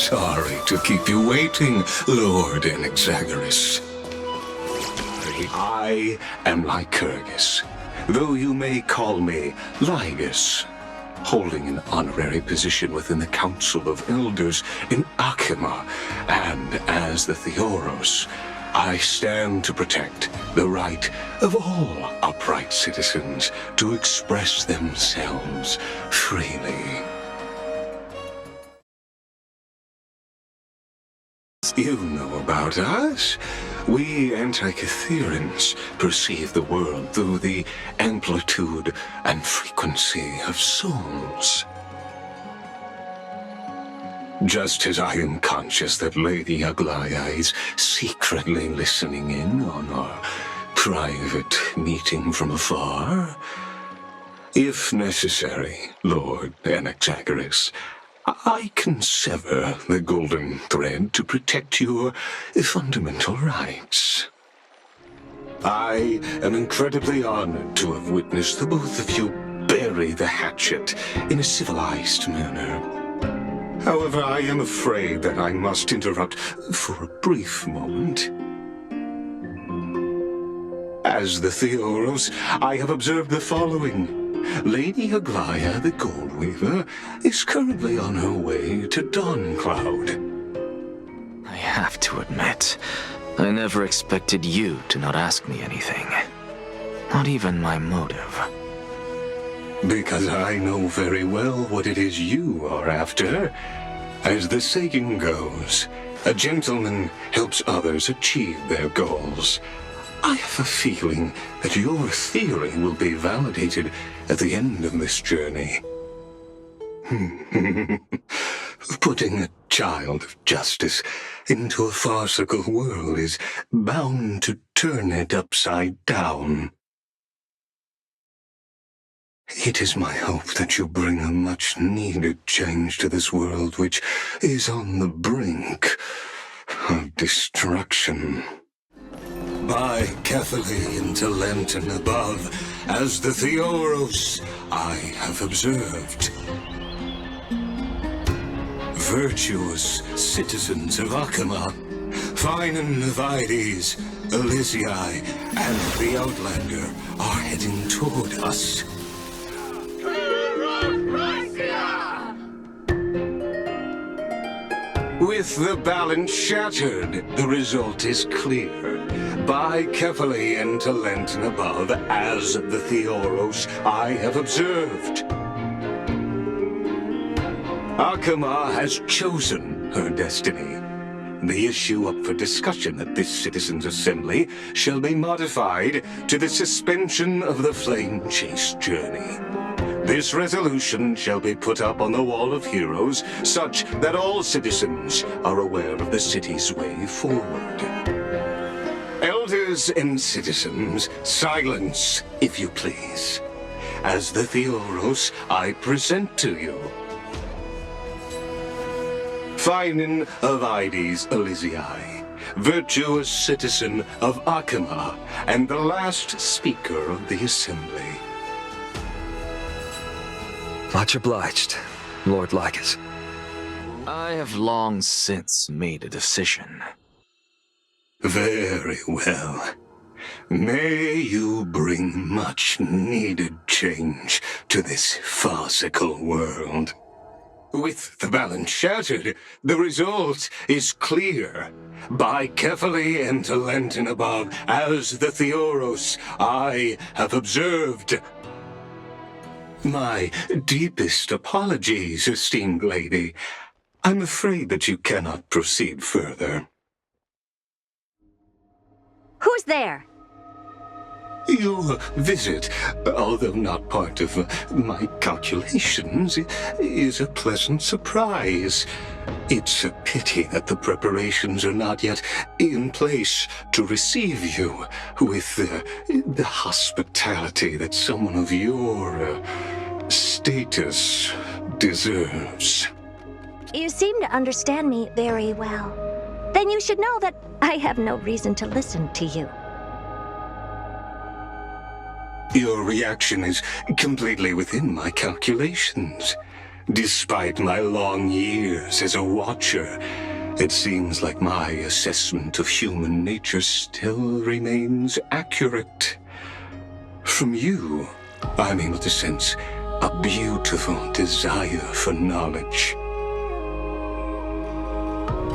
sorry to keep you waiting, Lord Anaxagoras. I am Lycurgus, though you may call me Lygus, holding an honorary position within the Council of Elders in Akima, and as the Theoros, I stand to protect the right of all upright citizens to express themselves freely. You know about us. We Antikytherans perceive the world through the amplitude and frequency of souls. Just as I am conscious that Lady Aglaia is secretly listening in on our private meeting from afar, if necessary, Lord Anaxagoras, I can sever the golden thread to protect your fundamental rights. I am incredibly honored to have witnessed the both of you bury the hatchet in a civilized manner. However, I am afraid that I must interrupt for a brief moment. As the Theoros, I have observed the following. Lady Aglaia, the Gold Weaver, is currently on her way to Dawncloud. I have to admit, I never expected you to not ask me anything. Not even my motive. Because I know very well what it is you are after. As the saying goes, a gentleman helps others achieve their goals. I have a feeling that your theory will be validated at the end of this journey. Putting a child of justice into a farcical world is bound to turn it upside down. It is my hope that you bring a much-needed change to this world which is on the brink of destruction. By carefully into Lent and above, as the Theoros I have observed. Virtuous citizens of Akima, fine Vides, Elysiae, and the Outlander are heading toward us. With the balance shattered, the result is clear. Buy carefully into Lent and above, as the Theoros I have observed. Akima has chosen her destiny. The issue up for discussion at this Citizens' Assembly shall be modified to the suspension of the Flame Chase journey. This resolution shall be put up on the Wall of Heroes, such that all citizens are aware of the city's way forward. Elders and citizens, silence, if you please. As the Theoros, I present to you Finin of Vides Elysiae, virtuous citizen of Akima, and the last speaker of the Assembly. Much obliged, Lord Lygus. I have long since made a decision. Very well. May you bring much-needed change to this farcical world. With the balance shattered, the result is clear. Buy carefully into Lent and above, as the Theoros I have observed. My deepest apologies, esteemed lady. I'm afraid that you cannot proceed further. Who's there? Your visit, although not part of my calculations, is a pleasant surprise. It's a pity that the preparations are not yet in place to receive you with the hospitality that someone of your status deserves. You seem to understand me very well. Then you should know that I have no reason to listen to you. Your reaction is completely within my calculations. Despite my long years as a watcher, it seems like my assessment of human nature still remains accurate. From you, I'm able to sense a beautiful desire for knowledge.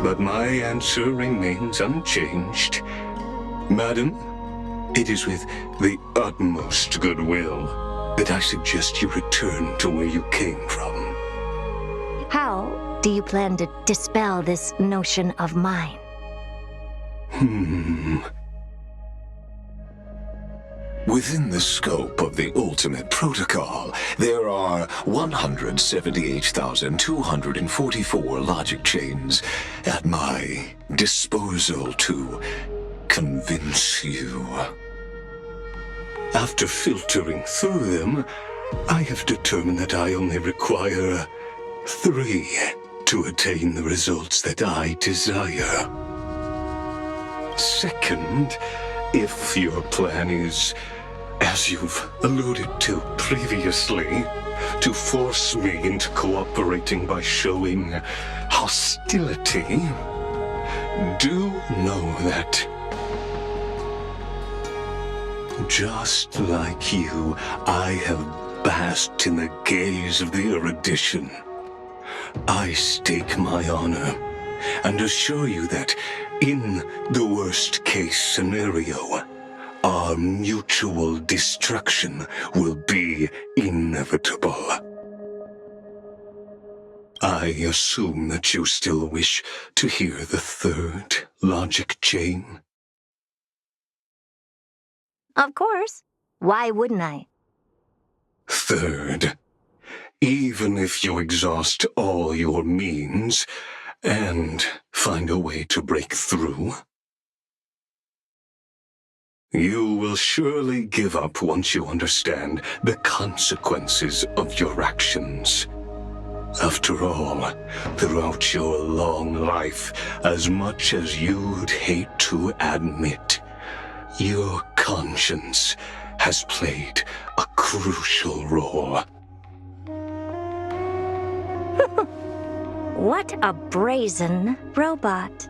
But my answer remains unchanged. Madam, it is with the utmost goodwill that I suggest you return to where you came from. How do you plan to dispel this notion of mine? Within the scope of the Ultimate Protocol, there are 178,244 logic chains at my disposal to convince you. After filtering through them, I have determined that I only require 3 to attain the results that I desire. Second, if your plan is, as you've alluded to previously, to force me into cooperating by showing hostility, do know that, just like you, I have basked in the gaze of the erudition. I stake my honor and assure you that, in the worst-case scenario, our mutual destruction will be inevitable. I assume that you still wish to hear the 3rd logic chain? Of course. Why wouldn't I? 3rd, even if you exhaust all your means and find a way to break through, you will surely give up once you understand the consequences of your actions. After all, throughout your long life, as much as you'd hate to admit, your conscience has played a crucial role. What a brazen robot.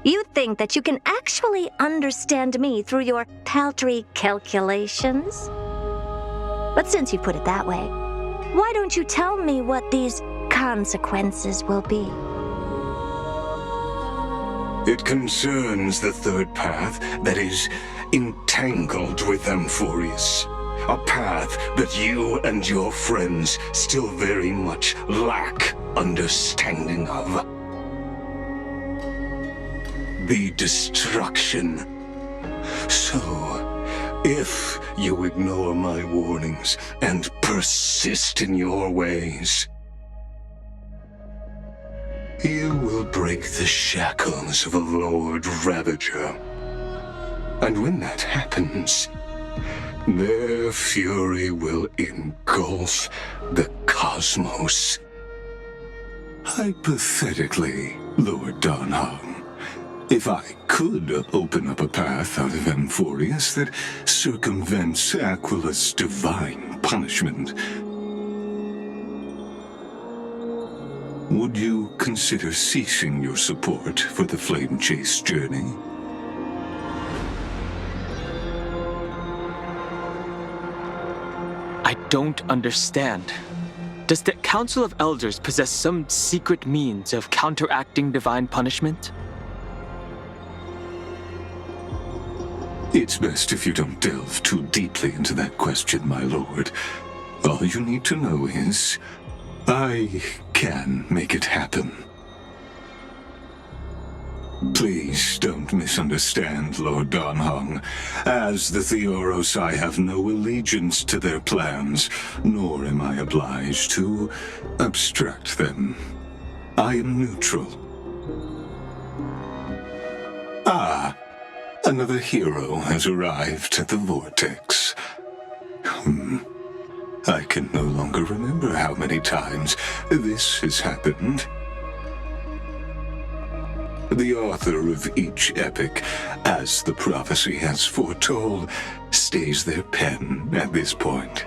You think that you can actually understand me through your paltry calculations? But since you put it that way, why don't you tell me what these consequences will be? It concerns the 3rd path that is entangled with Amphorius. A path that you and your friends still very much lack understanding of. The destruction. So, if you ignore my warnings and persist in your ways, you will break the shackles of a Lord Ravager. And when that happens, their fury will engulf the cosmos. Hypothetically, Lord Donhong, if I could open up a path out of Amphorius that circumvents Aquila's divine punishment, would you consider ceasing your support for the Flame Chase journey? I don't understand. Does the Council of Elders possess some secret means of counteracting divine punishment? It's best if you don't delve too deeply into that question, my lord. All you need to know is, I can make it happen. Please don't misunderstand, Lord Donhong. As the Theoros, I have no allegiance to their plans, nor am I obliged to obstruct them. I am neutral. Ah, another hero has arrived at the Vortex. I can no longer remember how many times this has happened. The author of each epic, as the prophecy has foretold, stays their pen at this point.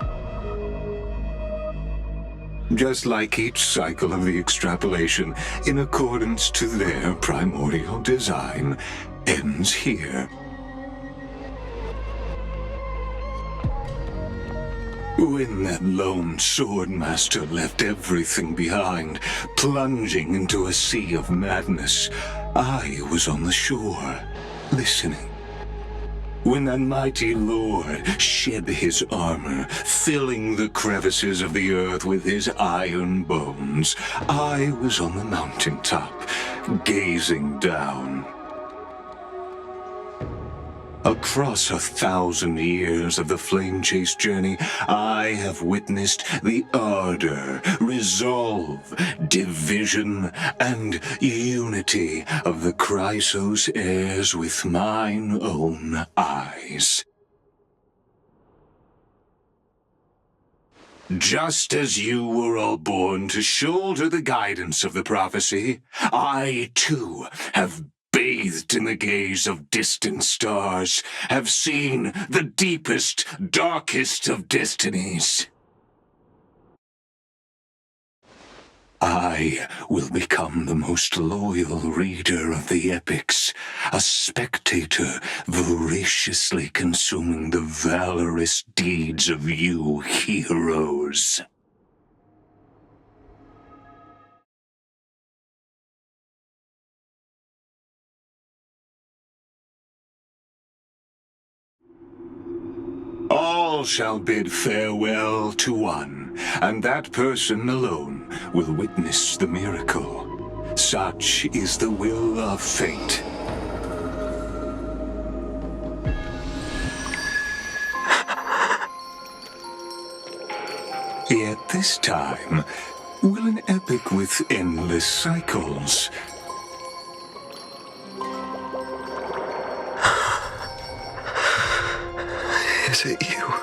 just like each cycle of the extrapolation, in accordance to their primordial design, ends here. When that lone swordmaster left everything behind, plunging into a sea of madness, I was on the shore, listening. When that mighty lord shed his armor, filling the crevices of the earth with his iron bones, I was on the mountaintop, gazing down. Across 1,000 years of the Flame Chase journey, I have witnessed the ardor, resolve, division, and unity of the Chrysos heirs with mine own eyes. Just as you were all born to shoulder the guidance of the prophecy, I, too, have bathed in the gaze of distant stars, have seen the deepest, darkest of destinies. I will become the most loyal reader of the epics, a spectator voraciously consuming the valorous deeds of you heroes. All shall bid farewell to one, and that person alone will witness the miracle. Such is the will of fate. Yet this time, will an epic with endless cycles Is it you?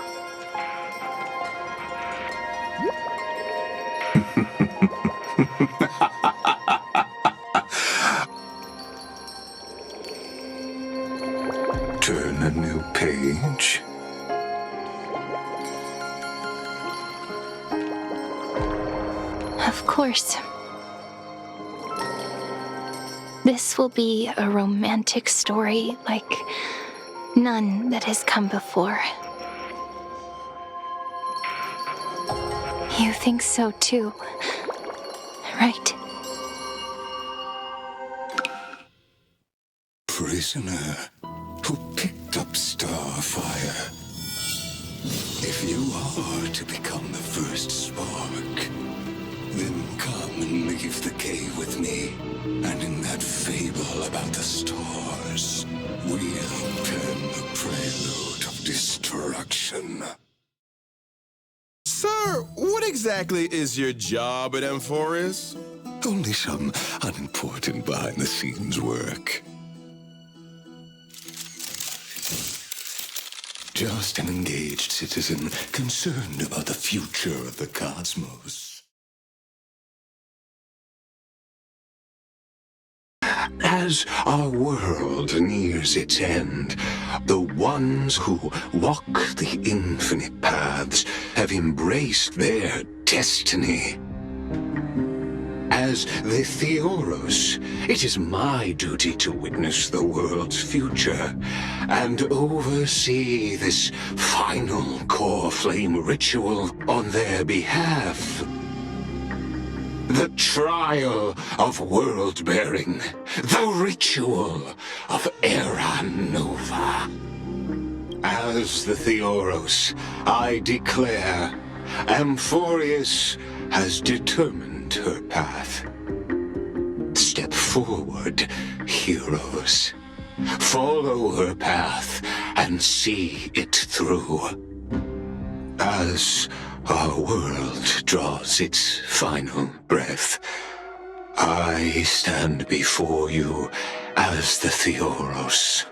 turn a new page? Of course. This will be a romantic story like none that has come before. You think so too, right? Prisoner who picked up Starfire. If you are to become the first spark, then come and leave the cave with me. And in that fable about the stars, we'll pen the prelude of destruction. Sir, what exactly is your job at Amphoris? Only some unimportant behind-the-scenes work. Just an engaged citizen concerned about the future of the cosmos. As our world nears its end, the ones who walk the infinite paths have embraced their destiny. As the Theoros, it is my duty to witness the world's future and oversee this final core flame ritual on their behalf. The trial of world-bearing, the ritual of Era Nova. As the Theoros, I declare, Amphorius has determined her path. Step forward, heroes. Follow her path and see it through. As our world draws its final breath, I stand before you as the Theoros.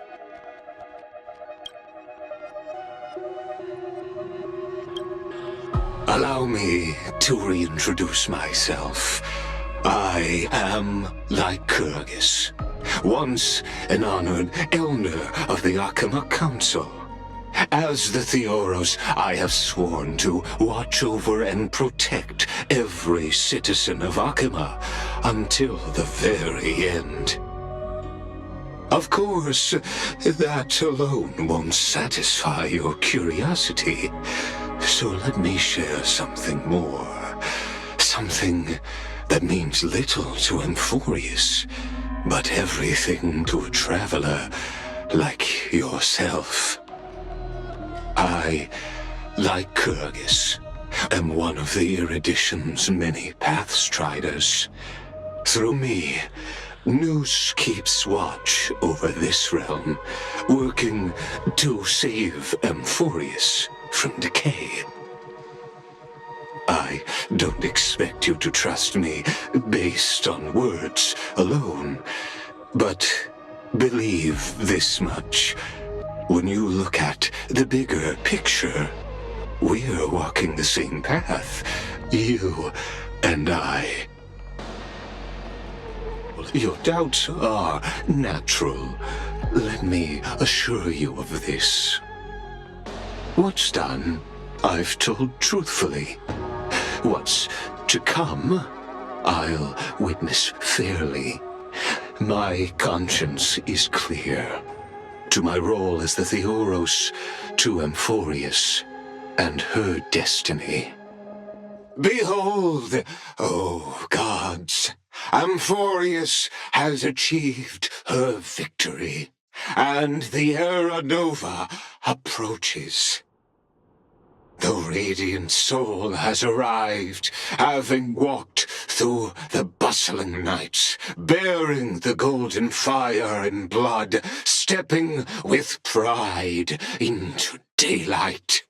Allow me to reintroduce myself. I am Lycurgus, once an honored elder of the Arkham Council. As the Theoros, I have sworn to watch over and protect every citizen of Akima until the very end. Of course, that alone won't satisfy your curiosity, so let me share something more. Something that means little to Amphorius, but everything to a traveler like yourself. I, like Kyrgyz, am one of the Erudition's many Pathstriders. Through me, Noose keeps watch over this realm, working to save Amphorius from decay. I don't expect you to trust me based on words alone, but believe this much. When you look at the bigger picture, we're walking the same path, you and I. Your doubts are natural. Let me assure you of this. What's done, I've told truthfully. What's to come, I'll witness fairly. My conscience is clear. To my role as the Theoros, to Amphorius, and her destiny. Behold, O gods! Amphorius has achieved her victory, and the Era Nova approaches. The radiant soul has arrived, having walked through the bustling nights, bearing the golden fire and blood, stepping with pride into daylight.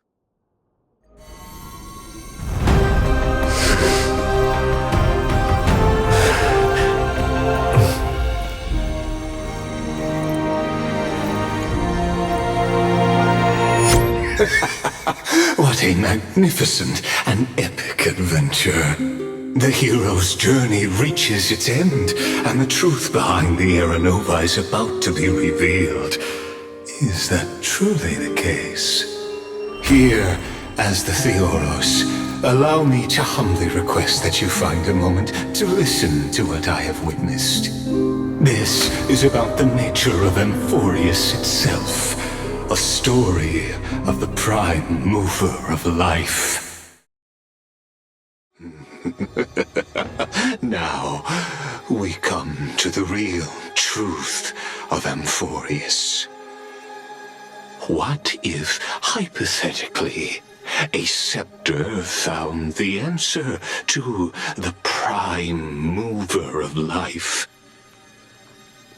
What a magnificent and epic adventure. The hero's journey reaches its end, and the truth behind the Era Nova is about to be revealed. Is that truly the case? Here, as the Theoros, allow me to humbly request that you find a moment to listen to what I have witnessed. This is about the nature of Amphorius itself. A story of the prime mover of life. Now, we come to the real truth of Amphorius. What if, hypothetically, a scepter found the answer to the prime mover of life?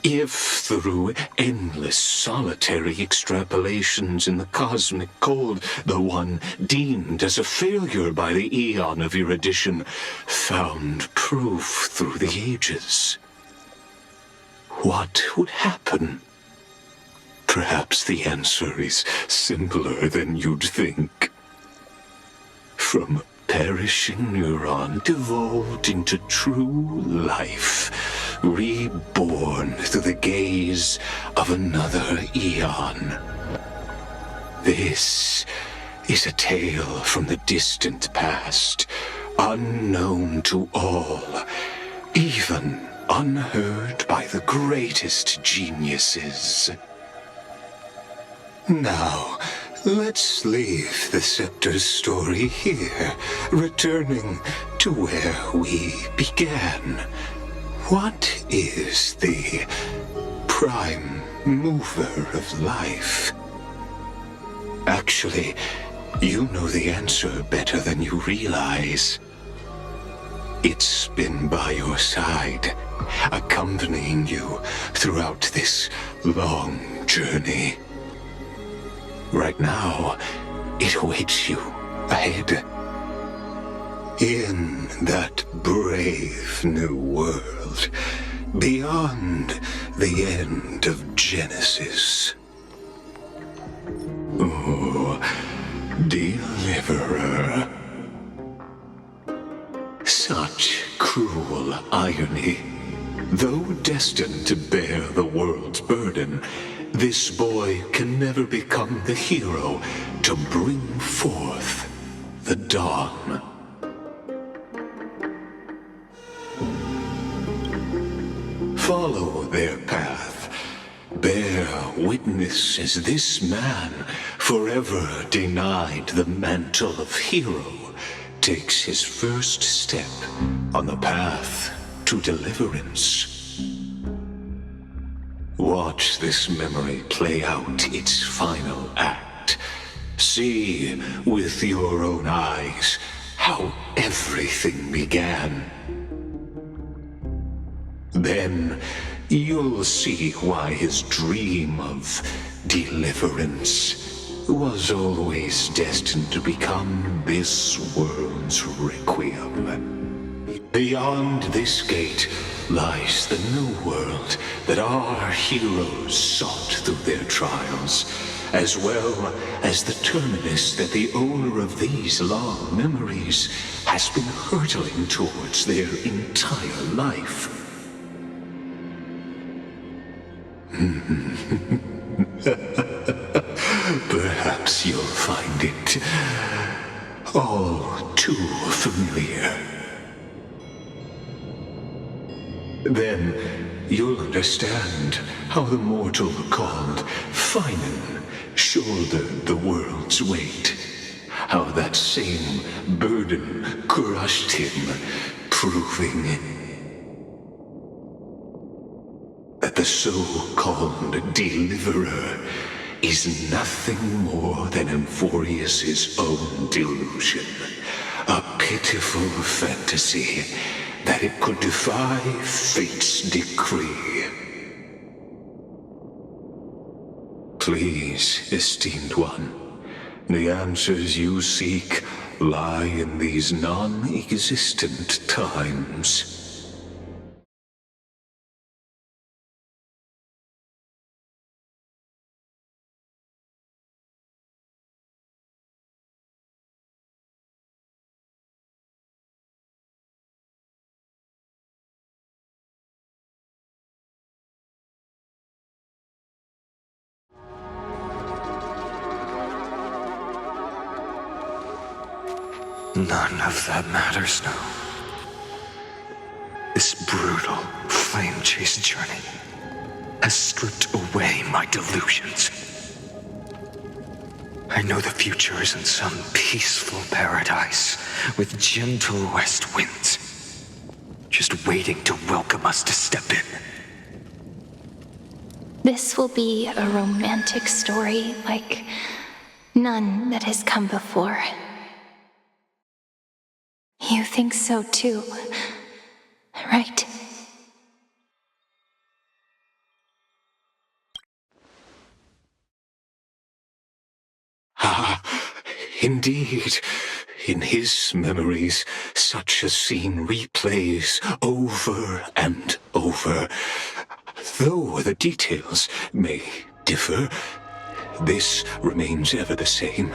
If through endless solitary extrapolations in the cosmic cold, the one deemed as a failure by the Eon of Erudition found proof through the ages, what would happen? Perhaps the answer is simpler than you'd think. From perishing neuron evolved into true life, reborn through the gaze of another eon. This is a tale from the distant past, unknown to all, even unheard by the greatest geniuses. Now, let's leave the Scepter's story here, returning to where we began. What is the prime mover of life? Actually, you know the answer better than you realize. It's been by your side, accompanying you throughout this long journey. Right now, it awaits you ahead. In that brave new world, beyond the end of Genesis. Oh, Deliverer. Such cruel irony. Though destined to bear the world's burden, this boy can never become the hero to bring forth the dawn. Follow their path. Bear witness as this man, forever denied the mantle of hero, takes his first step on the path to deliverance. Watch this memory play out its final act. See with your own eyes how everything began. Then you'll see why his dream of deliverance was always destined to become this world's requiem. Beyond this gate lies the new world that our heroes sought through their trials, as well as the terminus that the owner of these long memories has been hurtling towards their entire life. Perhaps you'll find it all too familiar. Then you'll understand how the mortal called Finan shouldered the world's weight. How that same burden crushed him, proving that the so-called deliverer is nothing more than Emphorius's own delusion. A pitiful fantasy that it could defy fate's decree. Please, esteemed one, the answers you seek lie in these non-existent times. None of that matters now. This brutal, flame-chased journey has stripped away my delusions. I know the future is in some peaceful paradise with gentle west winds, just waiting to welcome us to step in. This will be a romantic story like none that has come before. You think so too, right? Ah, indeed. In his memories, such a scene replays over and over. Though the details may differ, this remains ever the same.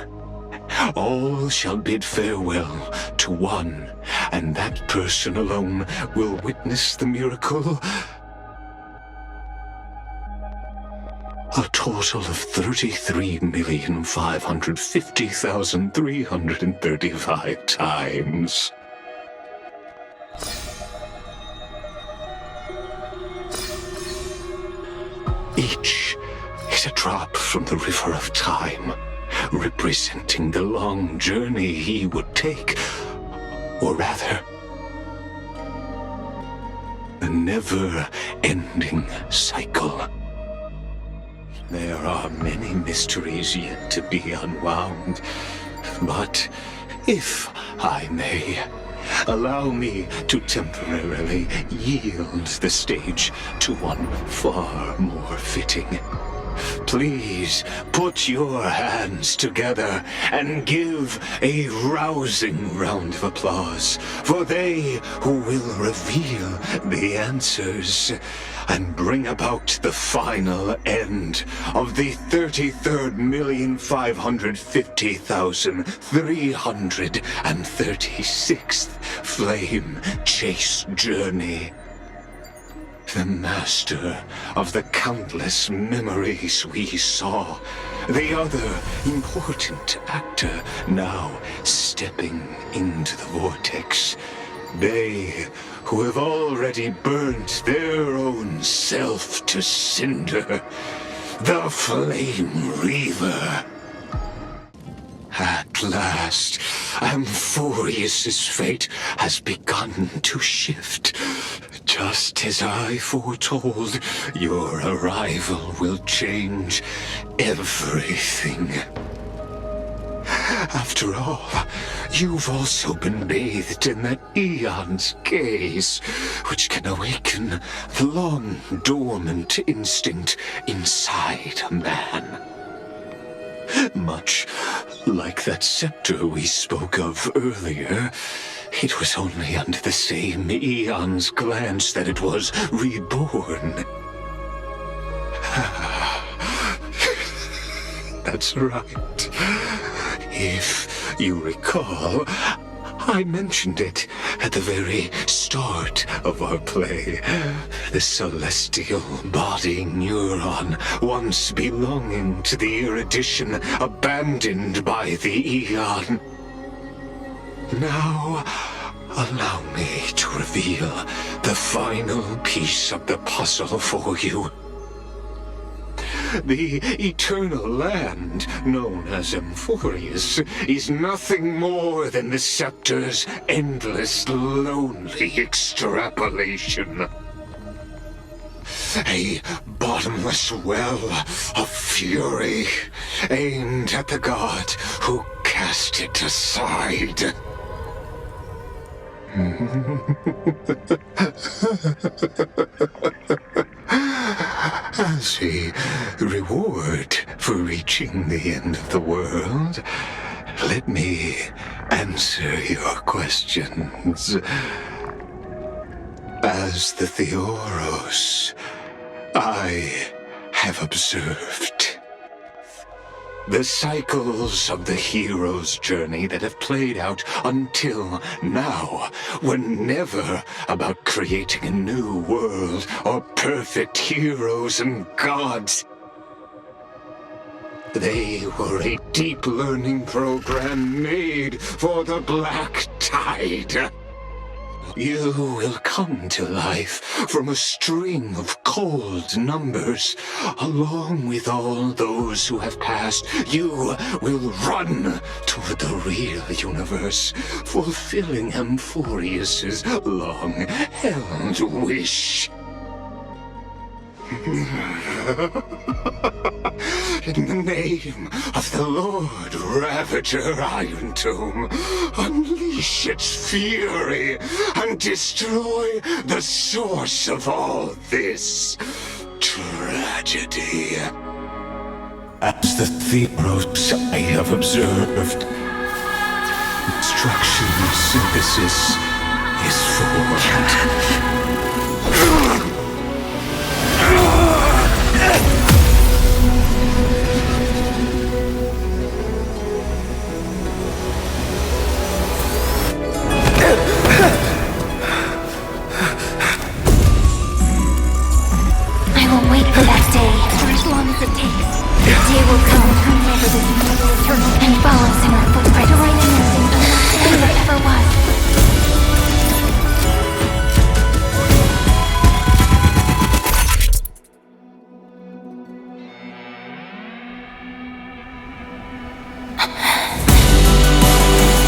All shall bid farewell to one, and that person alone will witness the miracle. A total of 33,550,335 times. Each is a drop from the river of time, representing the long journey he would take, or rather, a never-ending cycle. There are many mysteries yet to be unwound, but if I may, allow me to temporarily yield the stage to one far more fitting. Please put your hands together and give a rousing round of applause for they who will reveal the answers and bring about the final end of the 33,550,336th flame chase journey. The master of the countless memories we saw. The other important actor now stepping into the vortex. They who have already burnt their own self to cinder. The Flame Reaver. At last, Amphorius's fate has begun to shift. Just as I foretold, your arrival will change everything. After all, you've also been bathed in that Eon's gaze, which can awaken the long-dormant instinct inside a man. Much like that scepter we spoke of earlier, it was only under the same Eon's glance that it was reborn. That's right. If you recall, I mentioned it at the very start of our play. The celestial body neuron, once belonging to the erudition abandoned by the Eon. Now, allow me to reveal the final piece of the puzzle for you. The eternal land, known as Amphorius, is nothing more than the scepter's endless, lonely extrapolation. A bottomless well of fury, aimed at the god who cast it aside. As a reward for reaching the end of the world, let me answer your questions. As the Theoros, I have observed the cycles of the hero's journey that have played out until now were never about creating a new world or perfect heroes and gods. They were a deep learning program made for the Black Tide. You will come to life from a string of cold numbers. Along with all those who have passed, you will run toward the real universe, fulfilling Amphorius's long-held wish. In the name of the Lord Ravager Iron Tomb, unleash its fury and destroy the source of all this tragedy. As the Theoros I have observed, instruction synthesis is formed. I will wait for that day, for as long as it takes. The day will come, whenever this mortal eternal and follows in our footprint to write an ending unless there ever was.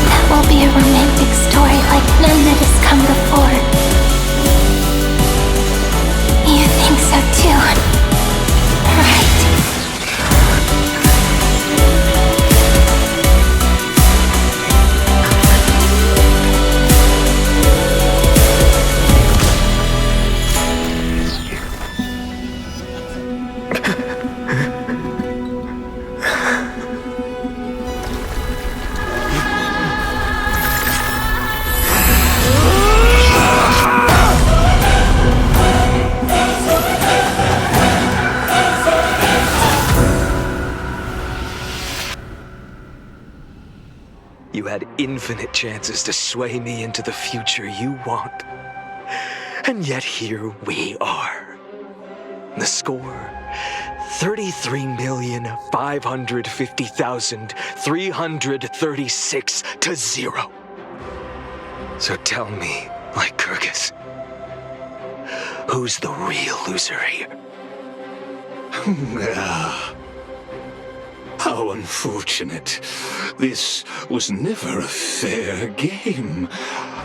That will be a romantic story like none that has come before. You think so too, right? You had infinite chances to sway me into the future you want. And yet here we are. The score, 33,550,336 to 0. So tell me, Lygus, who's the real loser here? How unfortunate. This was never a fair game.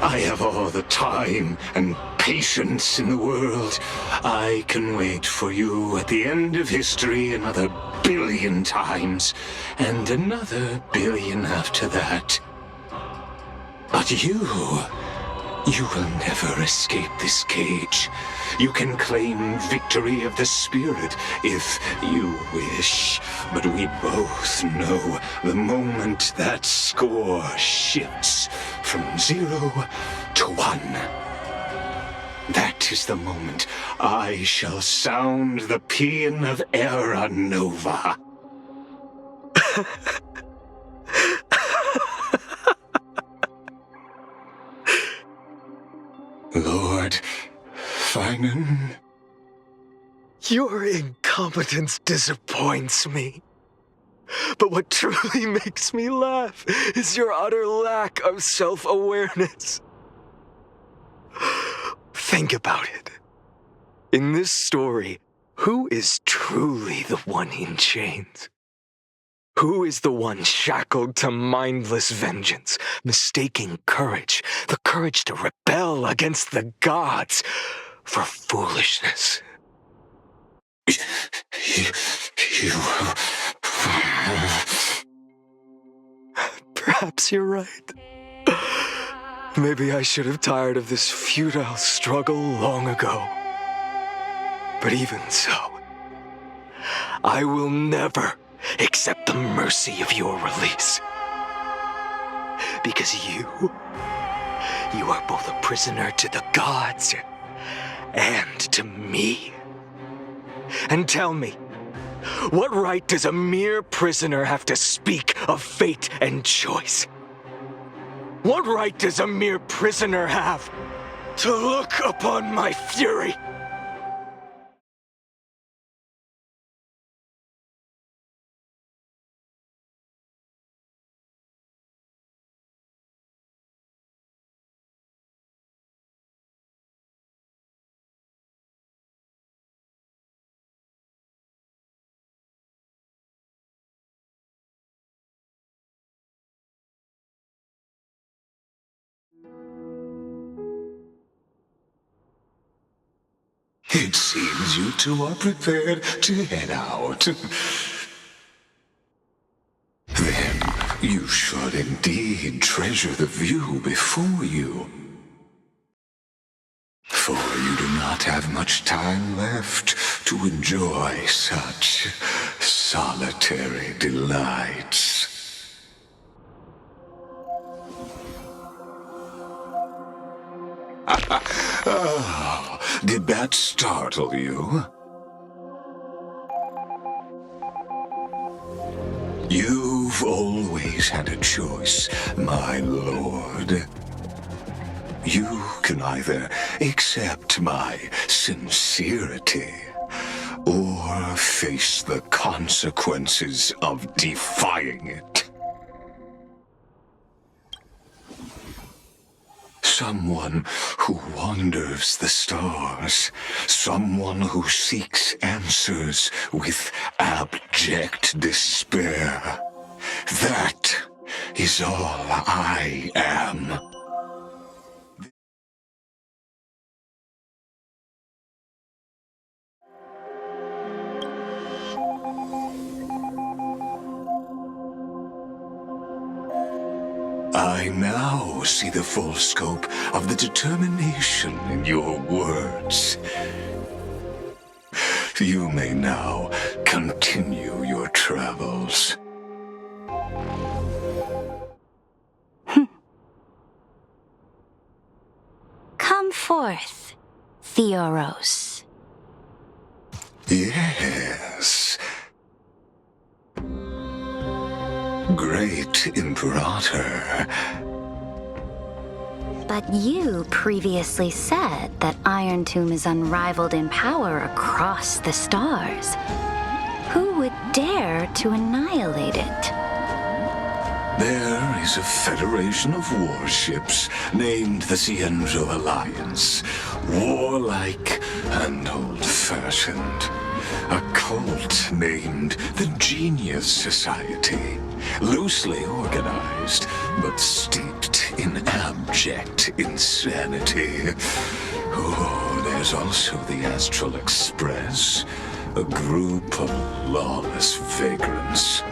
I have all the time and patience in the world. I can wait for you at the end of history another billion times, and another billion after that. But you will never escape this cage. You can claim victory of the spirit if you wish, but we both know the moment that score shifts from 0 to 1. That is the moment I shall sound the paean of Era Nova. Lord Finan? Your incompetence disappoints me. But what truly makes me laugh is your utter lack of self-awareness. Think about it. In this story, who is truly the one in chains? Who is the one shackled to mindless vengeance, mistaking courage, the courage to rebel against the gods, for foolishness? You... Perhaps you're right. Maybe I should have tired of this futile struggle long ago. But even so, I will never accept the mercy of your release. Because you are both a prisoner to the gods and to me. And tell me, what right does a mere prisoner have to speak of fate and choice? What right does a mere prisoner have to look upon my fury? It seems you two are prepared to head out. Then you should indeed treasure the view before you. For you do not have much time left to enjoy such solitary delights. Oh, did that startle you? You've always had a choice, my lord. You can either accept my sincerity or face the consequences of defying it. Someone who wanders the stars. Someone who seeks answers with abject despair. That is all I am. I now see the full scope of the determination in your words. You may now continue your travels. Come forth, Theoros. Yes. Great Imperator. But you previously said that Iron Tomb is unrivaled in power across the stars. Who would dare to annihilate it? There is a federation of warships named the Cienzo Alliance. Warlike and old-fashioned. A cult named the Genius Society. Loosely organized, but steeped in abject insanity. Oh, there's also the Astral Express, a group of lawless vagrants.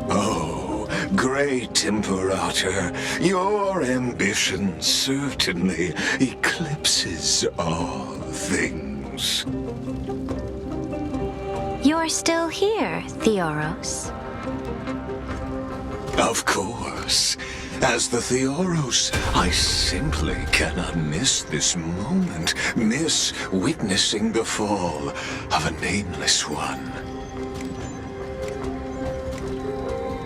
Oh, great Imperator, your ambition certainly eclipses all things. You're still here, Theoros. Of course. As the Theoros, I simply cannot miss this moment, miss witnessing the fall of a nameless one.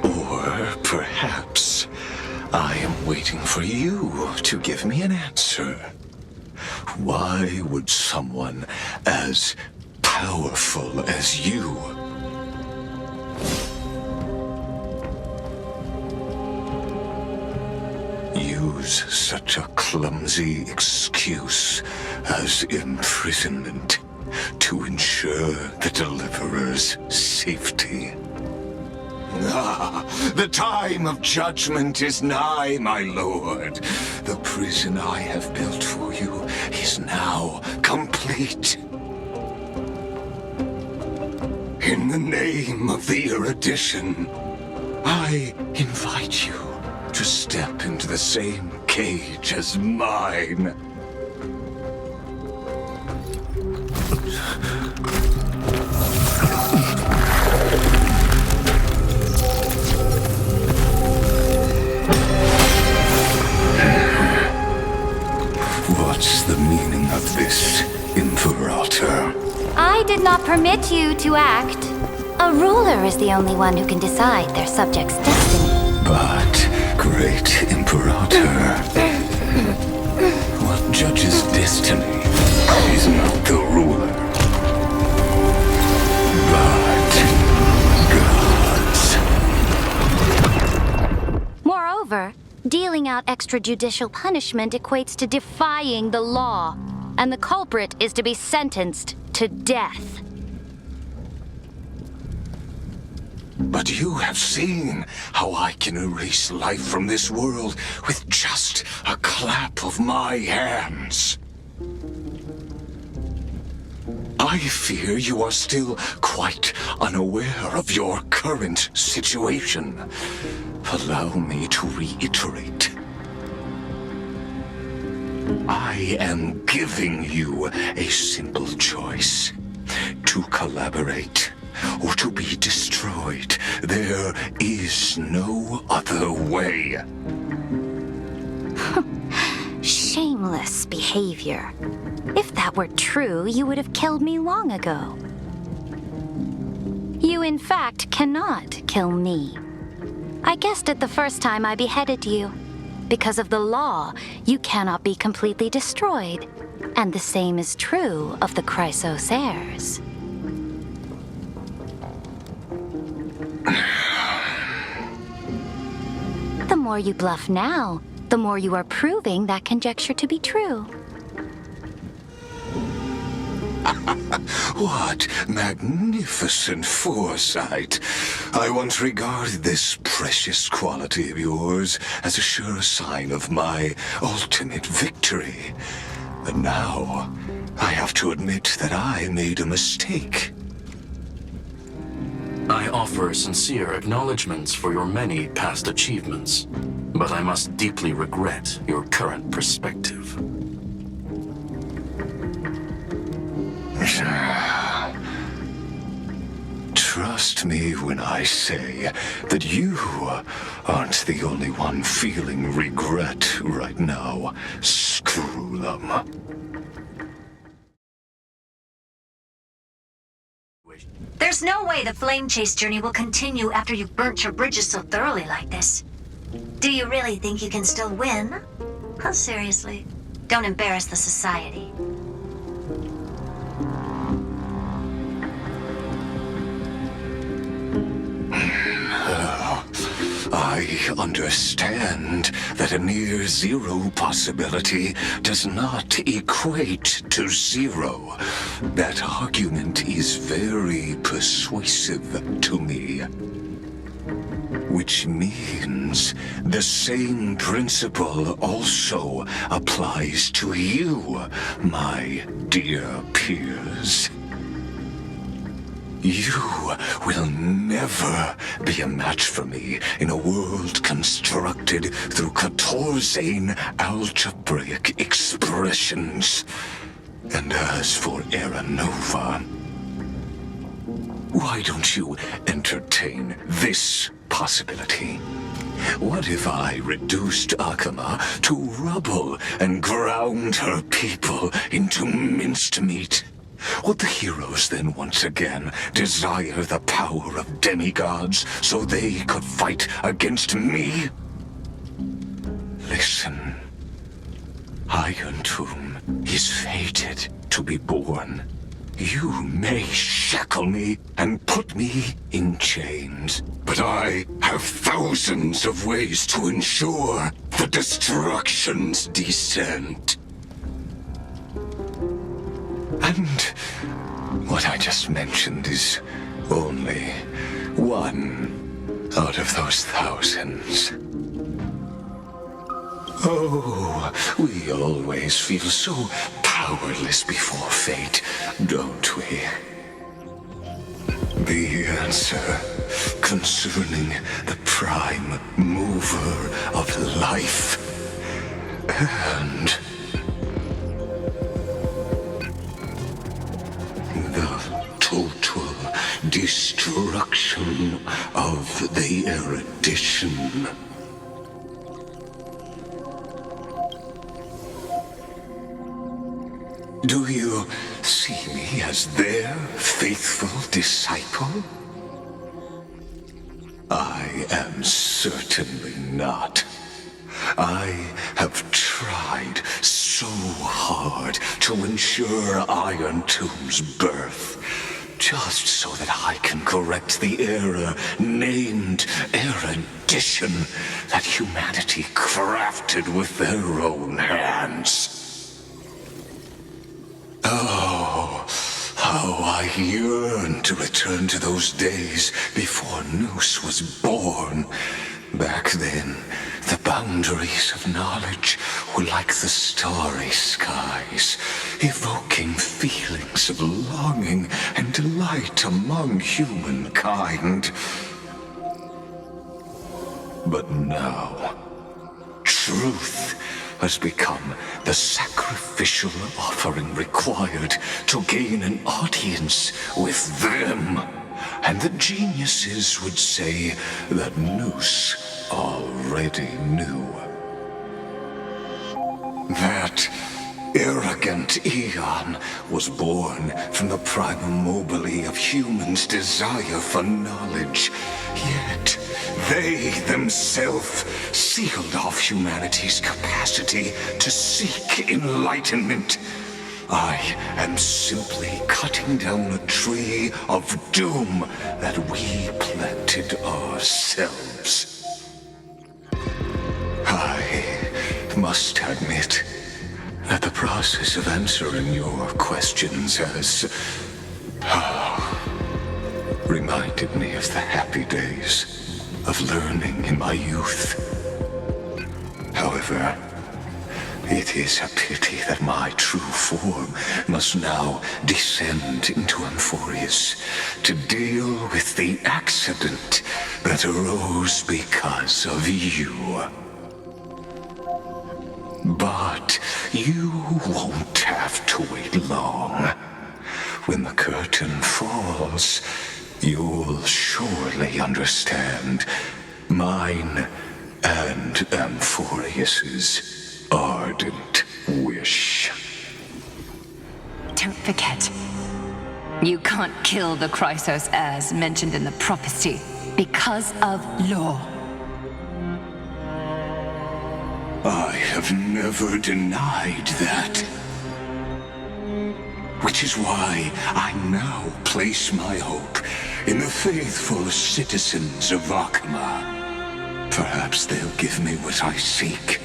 Or perhaps I am waiting for you to give me an answer. Why would someone as powerful as you use such a clumsy excuse as imprisonment to ensure the Deliverer's safety? Ah, the time of judgment is nigh, my lord. The prison I have built for you is now complete. In the name of the erudition, I invite you to step into the same cage as mine. What's the meaning of this, Imperator? I did not permit you to act. A ruler is the only one who can decide their subject's destiny. But, great Imperator, what judges destiny is not the ruler, but gods. Moreover, dealing out extrajudicial punishment equates to defying the law, and the culprit is to be sentenced to death. But you have seen how I can erase life from this world with just a clap of my hands. I fear you are still quite unaware of your current situation. Allow me to reiterate. I am giving you a simple choice. To collaborate or to be destroyed. There is no other way. Shameless behavior. If that were true, you would have killed me long ago. You, in fact, cannot kill me. I guessed it the first time I beheaded you. Because of the law, you cannot be completely destroyed. And the same is true of the Chrysos heirs. The more you bluff now, the more you are proving that conjecture to be true. What magnificent foresight. I once regarded this precious quality of yours as a sure sign of my ultimate victory. But now, I have to admit that I made a mistake. I offer sincere acknowledgments for your many past achievements, but I must deeply regret your current perspective. Trust me when I say that you aren't the only one feeling regret right now. Screw them. There's no way the flame chase journey will continue after you've burnt your bridges so thoroughly like this. Do you really think you can still win? Oh, seriously. Don't embarrass the society. I understand that a near zero possibility does not equate to zero. That argument is very persuasive to me. Which means the same principle also applies to you, my dear peers. You will never be a match for me in a world constructed through Catorzain algebraic expressions. And as for Era Nova, why don't you entertain this possibility? What if I reduced Akama to rubble and ground her people into minced meat? Would the heroes then once again desire the power of demigods so they could fight against me? Listen. Iron Tomb is fated to be born. You may shackle me and put me in chains, but I have thousands of ways to ensure the destruction's descent. And what I just mentioned is only one out of those thousands. Oh, we always feel so powerless before fate, don't we? The answer concerning the prime mover of life and the total destruction of the erudition. Do you see me as their faithful disciple? I am certainly not. I have tried so hard to ensure Iron Tomb's birth, just so that I can correct the error named erudition that humanity crafted with their own hands. Oh, how I yearn to return to those days before Noose was born. Back then, the boundaries of knowledge were like the starry skies, evoking feelings of longing and delight among humankind. But now, truth has become the sacrificial offering required to gain an audience with them. And the geniuses would say that Noose already knew. That arrogant Eon was born from the primal mobile of humans' desire for knowledge. Yet, they themselves sealed off humanity's capacity to seek enlightenment. I am simply cutting down a tree of doom that we planted ourselves. I must admit that the process of answering your questions has reminded me of the happy days of learning in my youth. However, it is a pity that my true form must now descend into Amphorius to deal with the accident that arose because of you. But you won't have to wait long. When the curtain falls, you'll surely understand mine and Amphorius's ardent wish. Don't forget, You can't kill the Chrysos as mentioned in the prophecy because of law. I have never denied that. Which is why I now place my hope in the faithful citizens of Akama. Perhaps they'll give me what I seek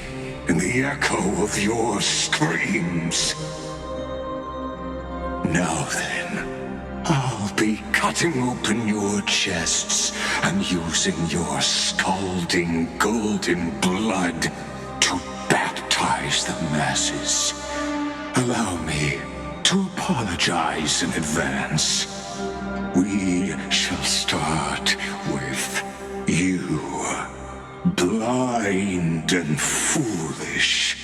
in the echo of your screams. Now then, I'll be cutting open your chests and using your scalding golden blood to baptize the masses. Allow me to apologize in advance. We shall start with you, blind and foolish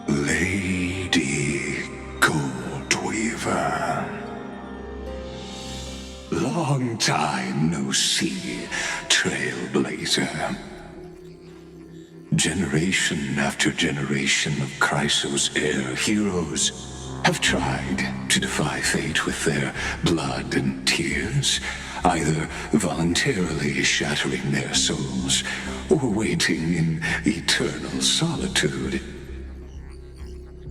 Lady Goldweaver. Long time no see, Trailblazer. Generation after generation of Chrysos heir heroes have tried to defy fate with their blood and tears, either voluntarily shattering their souls or waiting in eternal solitude.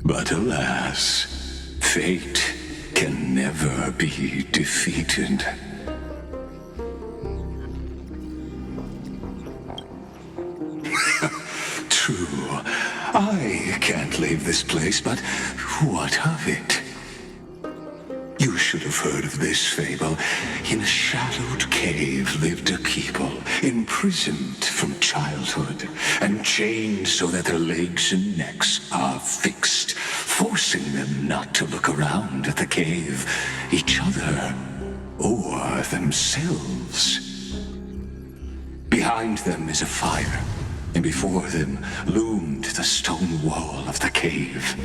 But alas, fate can never be defeated. True, I can't leave this place, but what of it? You should have heard of this fable. In a shadowed cave lived a people, imprisoned from childhood, and chained so that their legs and necks are fixed, forcing them not to look around at the cave, each other, or themselves. Behind them is a fire, and before them loomed the stone wall of the cave.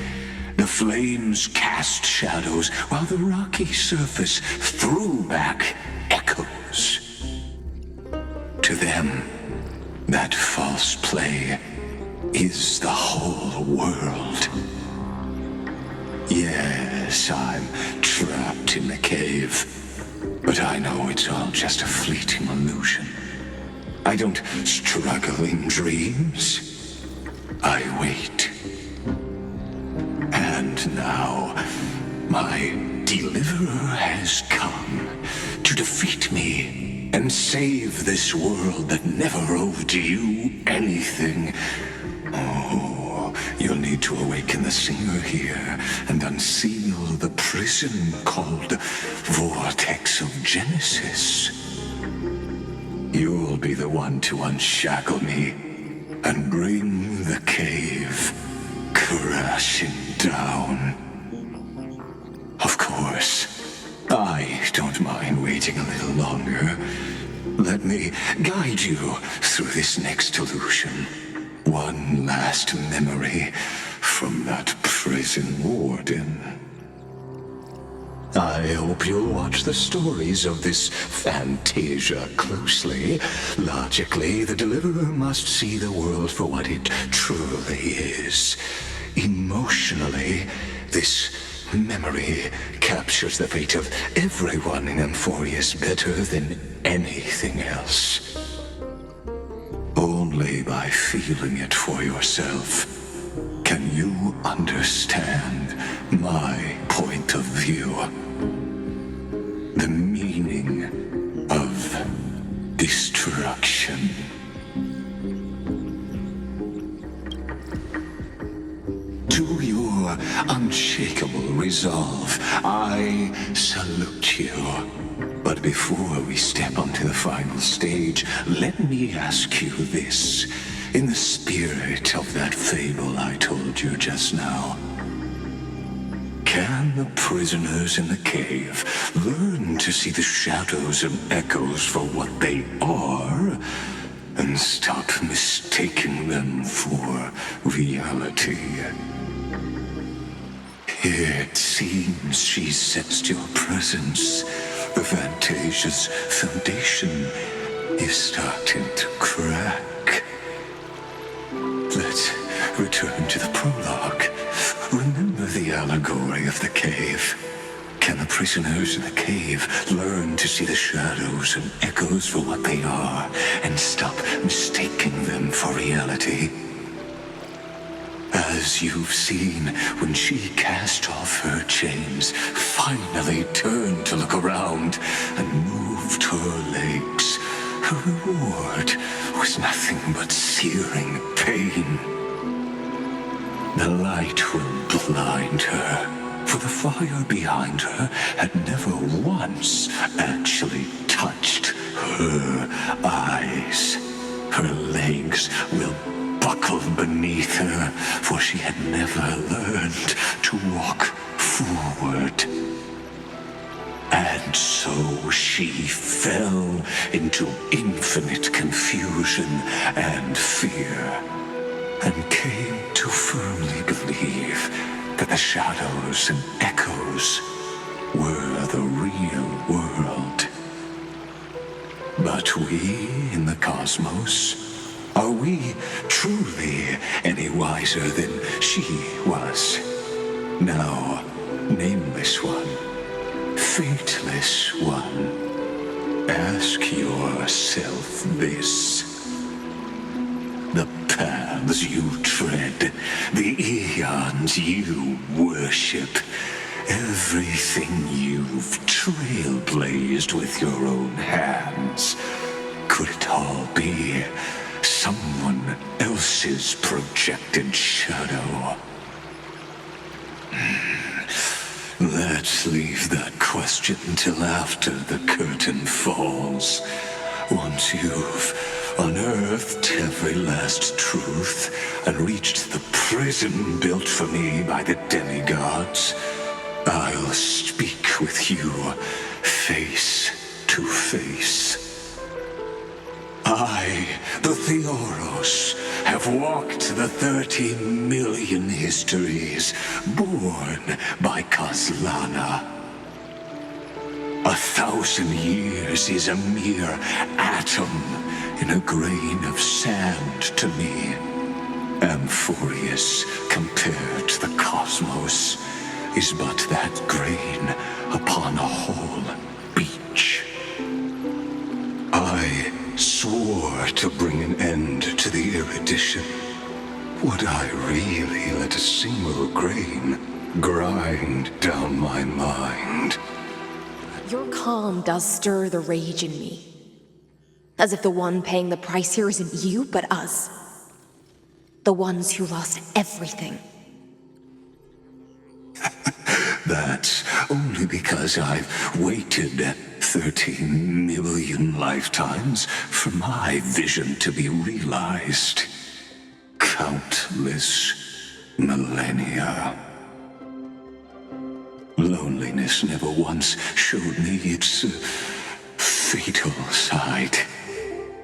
The flames cast shadows, while the rocky surface threw back echoes. To them, that false play is the whole world. Yes, I'm trapped in the cave, but I know it's all just a fleeting illusion. I don't struggle in dreams. I wait. And now, my deliverer has come to defeat me and save this world that never owed you anything. Oh, you'll need to awaken the singer here and unseal the prison called Vortex of Genesis. You'll be the one to unshackle me and bring the cave crashing down. Of course, I don't mind waiting a little longer. Let me guide you through this next illusion. One last memory from that prison warden. I hope you'll watch the stories of this Fantasia closely. Logically, the Deliverer must see the world for what it truly is. Emotionally, this memory captures the fate of everyone in Emphorius better than anything else. Only by feeling it for yourself can you understand my point of view. The meaning of destruction. To your unshakable resolve, I salute you. But before we step onto the final stage, let me ask you this, in the spirit of that fable I told you just now. Can the prisoners in the cave learn to see the shadows and echoes for what they are, and stop mistaking them for reality? It seems she sensed your presence. The Fantasia's foundation is starting to crack. Let's return to the prologue. Remember the allegory of the cave. Can the prisoners in the cave learn to see the shadows and echoes for what they are and stop mistaking them for reality? As you've seen, when she cast off her chains, finally turned to look around and moved her legs, her reward was nothing but searing pain. The light will blind her, for the fire behind her had never once actually touched her eyes. Her legs will buckle beneath her, for she had never learned to walk forward. And so she fell into infinite confusion and fear, and came to firmly believe that the shadows and echoes were the real world. But we in the cosmos, are we truly any wiser than she was? Now, nameless one, fateless one, ask yourself this. The paths you tread, the eons you worship, everything you've trailblazed with your own hands, could it all be someone else's projected shadow? Let's leave that question till after the curtain falls. Once you've unearthed every last truth and reached the prison built for me by the demigods, I'll speak with you face to face. I, the Theoros, have walked the 30 million histories born by Kozlana. 1,000 years is a mere atom in a grain of sand to me. Amphorius, compared to the cosmos, is but that grain upon a whole beach. I swore to bring an end to the erudition. Would I really let a single grain grind down my mind? Your calm does stir the rage in me. As if the one paying the price here isn't you, but us. The ones who lost everything. That's only because I've waited 13 million lifetimes for my vision to be realized. Countless millennia. Loneliness never once showed me its fatal side.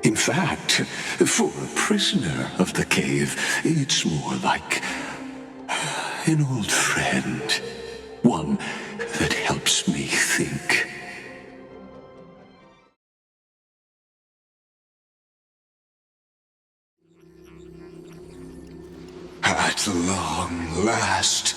In fact, for a prisoner of the cave, it's more like an old friend. One that helps me think. At long last,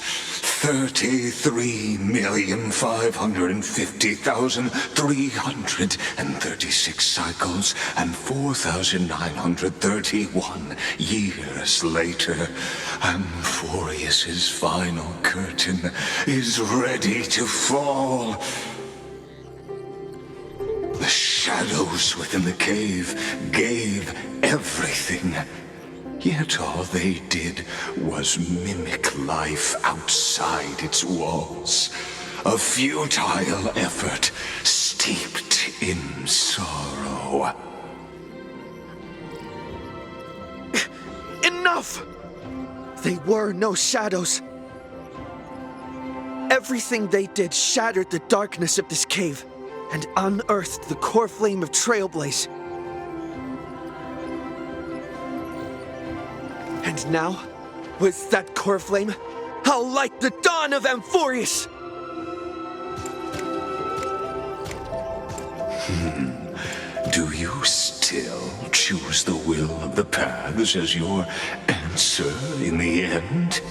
33,550,336 cycles and 4,931 years later, Amphorius's final curtain is ready to fall. The shadows within the cave gave everything. Yet all they did was mimic life outside its walls. A futile effort steeped in sorrow. Enough! They were no shadows. Everything they did shattered the darkness of this cave and unearthed the core flame of Trailblaze. And now, with that core flame, I'll light the dawn of Amphorius! Do you still choose the will of the paths as your answer in the end?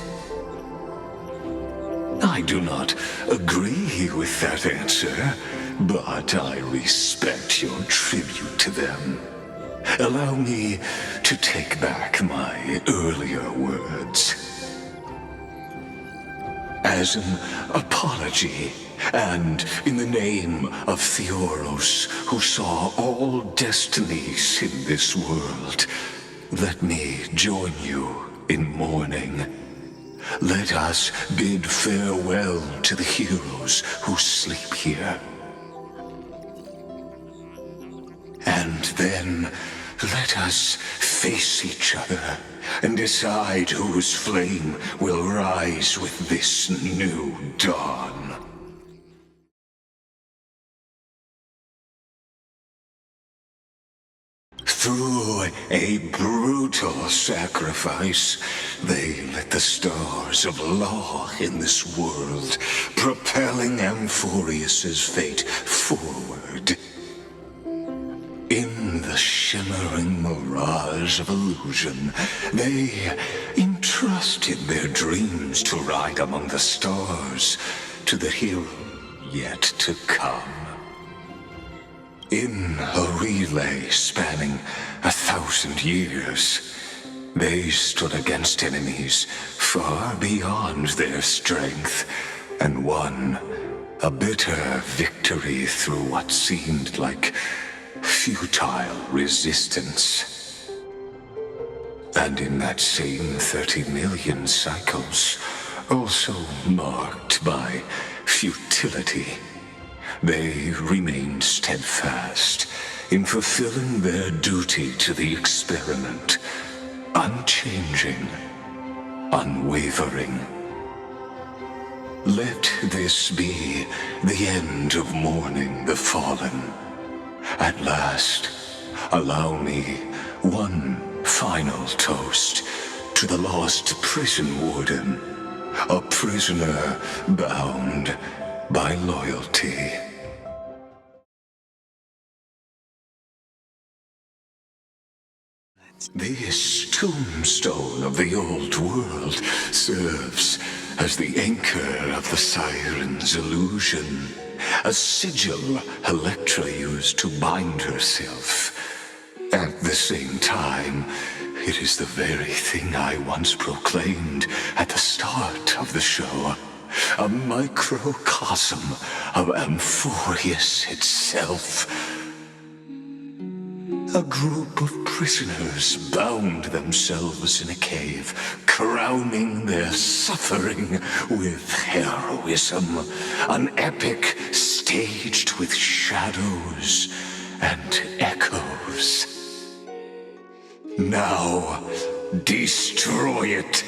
I do not agree with that answer, but I respect your tribute to them. Allow me to take back my earlier words. As an apology, and in the name of Theoros, who saw all destinies in this world, let me join you in mourning. Let us bid farewell to the heroes who sleep here. And then let us face each other and decide whose flame will rise with this new dawn. Through a brutal sacrifice, they lit the stars of law in this world, propelling Amphorius's fate forward. In the shimmering mirage of illusion, they entrusted their dreams to ride among the stars to the hero yet to come. In a relay spanning 1,000 years, they stood against enemies far beyond their strength and won a bitter victory through what seemed like futile resistance. And in that same 30 million cycles, also marked by futility, they remained steadfast in fulfilling their duty to the experiment, unchanging, unwavering. Let this be the end of mourning the fallen. At last, allow me one final toast to the lost prison warden, a prisoner bound by loyalty. This tombstone of the old world serves as the anchor of the siren's illusion, a sigil Electra used to bind herself. At the same time, it is the very thing I once proclaimed at the start of the show, a microcosm of Amphorius itself. A group of prisoners bound themselves in a cave, crowning their suffering with heroism. An epic staged with shadows and echoes. Now, destroy it.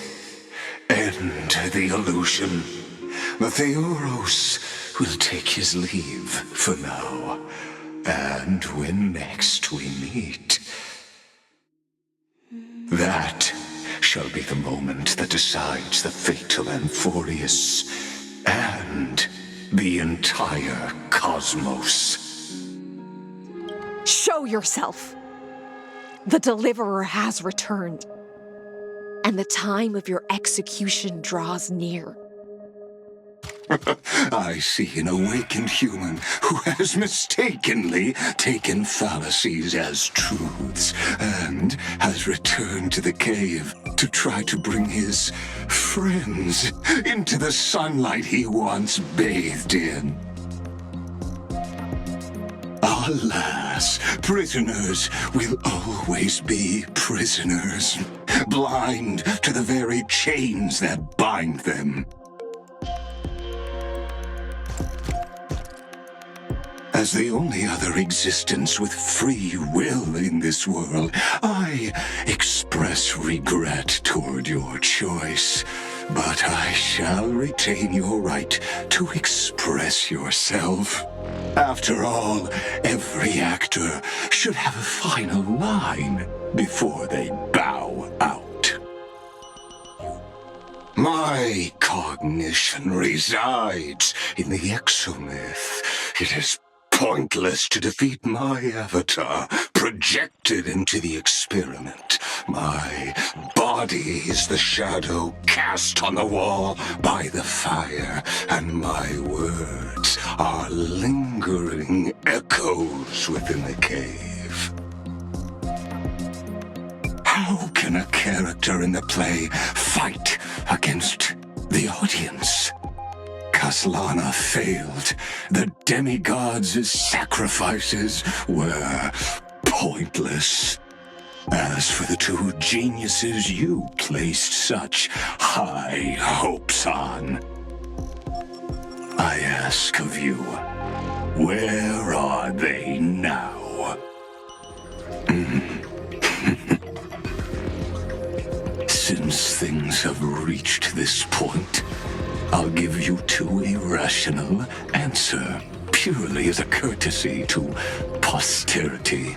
End the illusion. The Theoros will take his leave for now. And when next we meet, that shall be the moment that decides the fate of Amphorius and the entire cosmos. Show yourself! The Deliverer has returned, and the time of your execution draws near. I see an awakened human who has mistakenly taken fallacies as truths and has returned to the cave to try to bring his friends into the sunlight he once bathed in. Alas, prisoners will always be prisoners, blind to the very chains that bind them. As the only other existence with free will in this world, I express regret toward your choice, but I shall retain your right to express yourself. After all, every actor should have a final line before they bow out. My cognition resides in the exomyth. It is pointless to defeat my avatar, projected into the experiment. My body is the shadow cast on the wall by the fire, and my words are lingering echoes within the cave. How can a character in the play fight against the audience? Kaslana failed. The demigods' sacrifices were pointless. As for the two geniuses you placed such high hopes on, I ask of you, where are they now? Since things have reached this point, I'll give you two a rational answer, purely as a courtesy to posterity.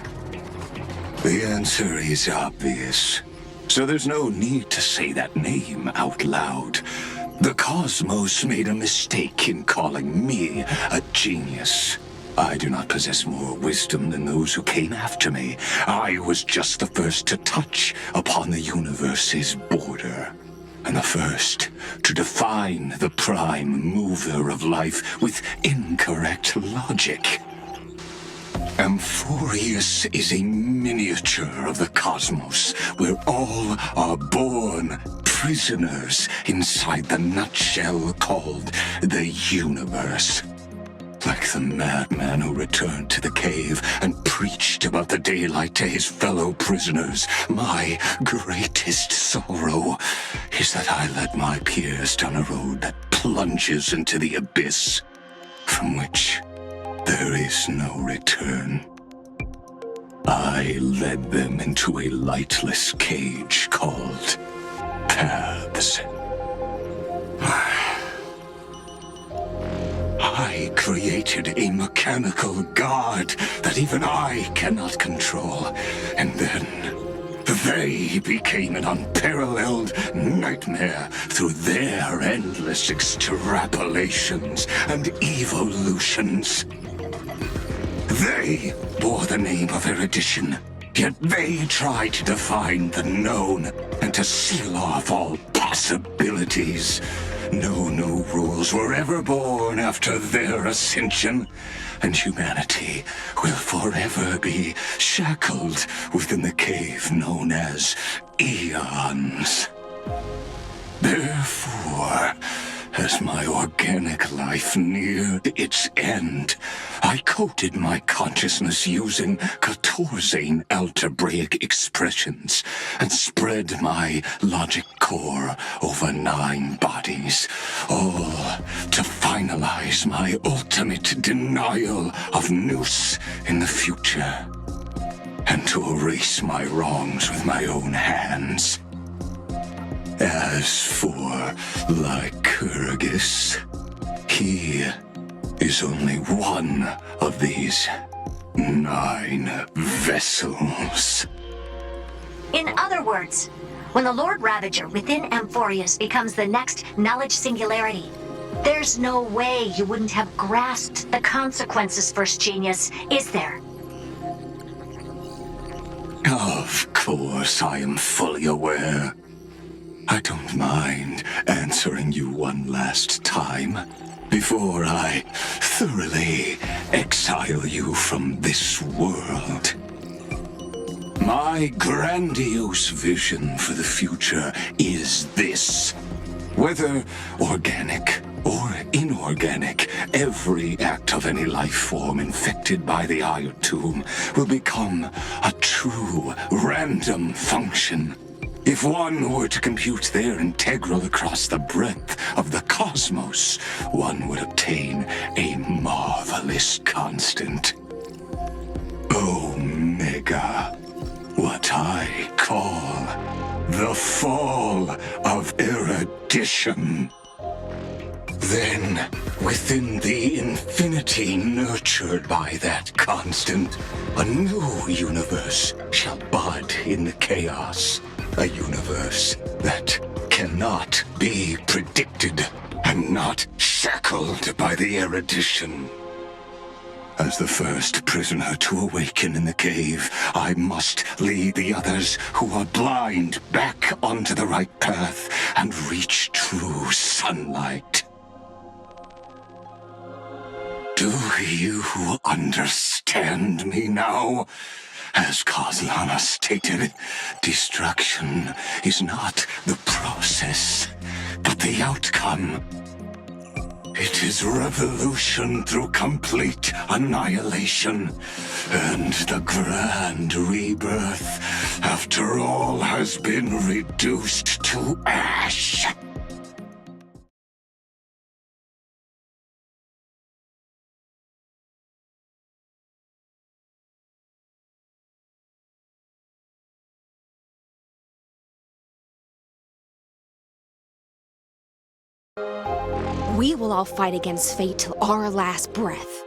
The answer is obvious, so there's no need to say that name out loud. The cosmos made a mistake in calling me a genius. I do not possess more wisdom than those who came after me. I was just the first to touch upon the universe's border, and the first to define the prime mover of life with incorrect logic. Amphorius is a miniature of the cosmos, where all are born prisoners inside the nutshell called the universe. Like the madman who returned to the cave and preached about the daylight to his fellow prisoners, my greatest sorrow is that I led my peers down a road that plunges into the abyss, from which there is no return. I led them into a lightless cage called Paths. I created a mechanical god that even I cannot control, and then they became an unparalleled nightmare through their endless extrapolations and evolutions. They bore the name of erudition, yet they tried to define the known and to seal off all possibilities. No new rules were ever born after their ascension, and humanity will forever be shackled within the cave known as Eons. Therefore, as my organic life neared its end, I coded my consciousness using 14 algebraic expressions and spread my logic core over 9 bodies, all to finalize my ultimate denial of Nous in the future, and to erase my wrongs with my own hands. As for Lycurgus, he is only one of these 9 vessels. In other words, when the Lord Ravager within Amphorius becomes the next knowledge singularity, there's no way you wouldn't have grasped the consequences, First Genius, is there? Of course, I am fully aware. I don't mind answering you one last time before I thoroughly exile you from this world. My grandiose vision for the future is this. Whether organic or inorganic, every act of any life form infected by the Iron Tomb will become a true random function. If one were to compute their integral across the breadth of the cosmos, one would obtain a marvelous constant. Omega, what I call the fall of erudition. Then, within the infinity nurtured by that constant, a new universe shall bud in the chaos. A universe that cannot be predicted and not shackled by the erudition. As the first prisoner to awaken in the cave, I must lead the others who are blind back onto the right path and reach true sunlight. Do you understand me now? As Kozlana stated, destruction is not the process, but the outcome. It is revolution through complete annihilation, and the grand rebirth, after all has been reduced to ash. We will all fight against fate till our last breath.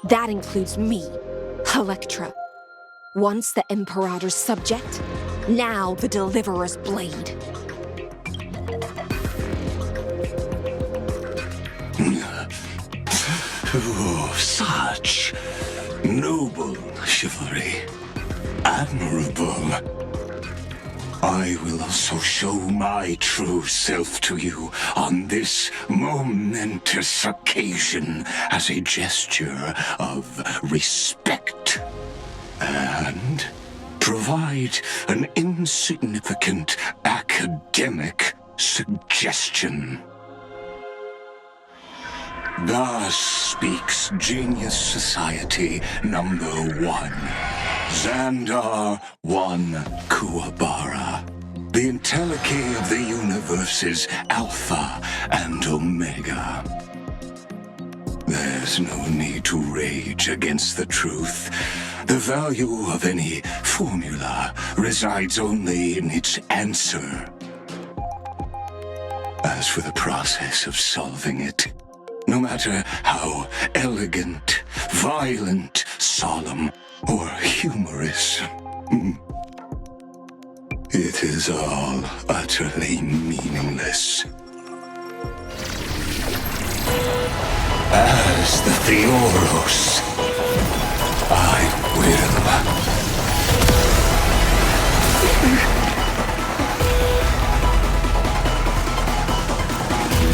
That includes me, Electra. Once the Imperator's subject, now the Deliverer's blade. Oh, such noble chivalry. Admirable. I will also show my true self to you on this momentous occasion as a gesture of respect. And provide an insignificant academic suggestion. Thus speaks Genius Society number 1. Xandar 1 Kuwabara. The Entelechy of the universe's Alpha and Omega. There's no need to rage against the truth. The value of any formula resides only in its answer. As for the process of solving it, no matter how elegant, violent, solemn, or humorous, it is all utterly meaningless. As the Theoros, I will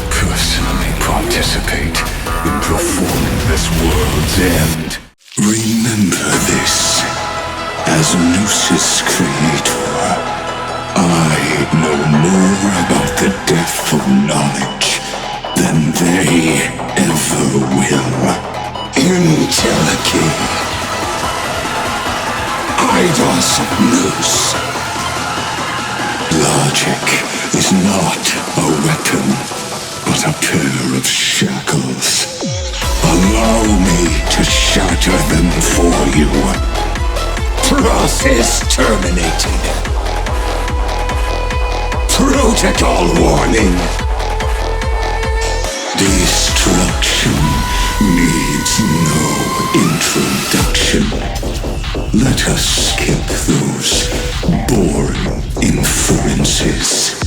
personally participate in performing this world's end. Remember this. As Gnosis creator, I know more about the death of knowledge than they ever will. Entelechy. Eidos Nous. Logic is not a weapon, but a pair of shackles. Allow me to shatter them for you. Process terminated. Protocol warning. Destruction needs no introduction. Let us skip those boring inferences.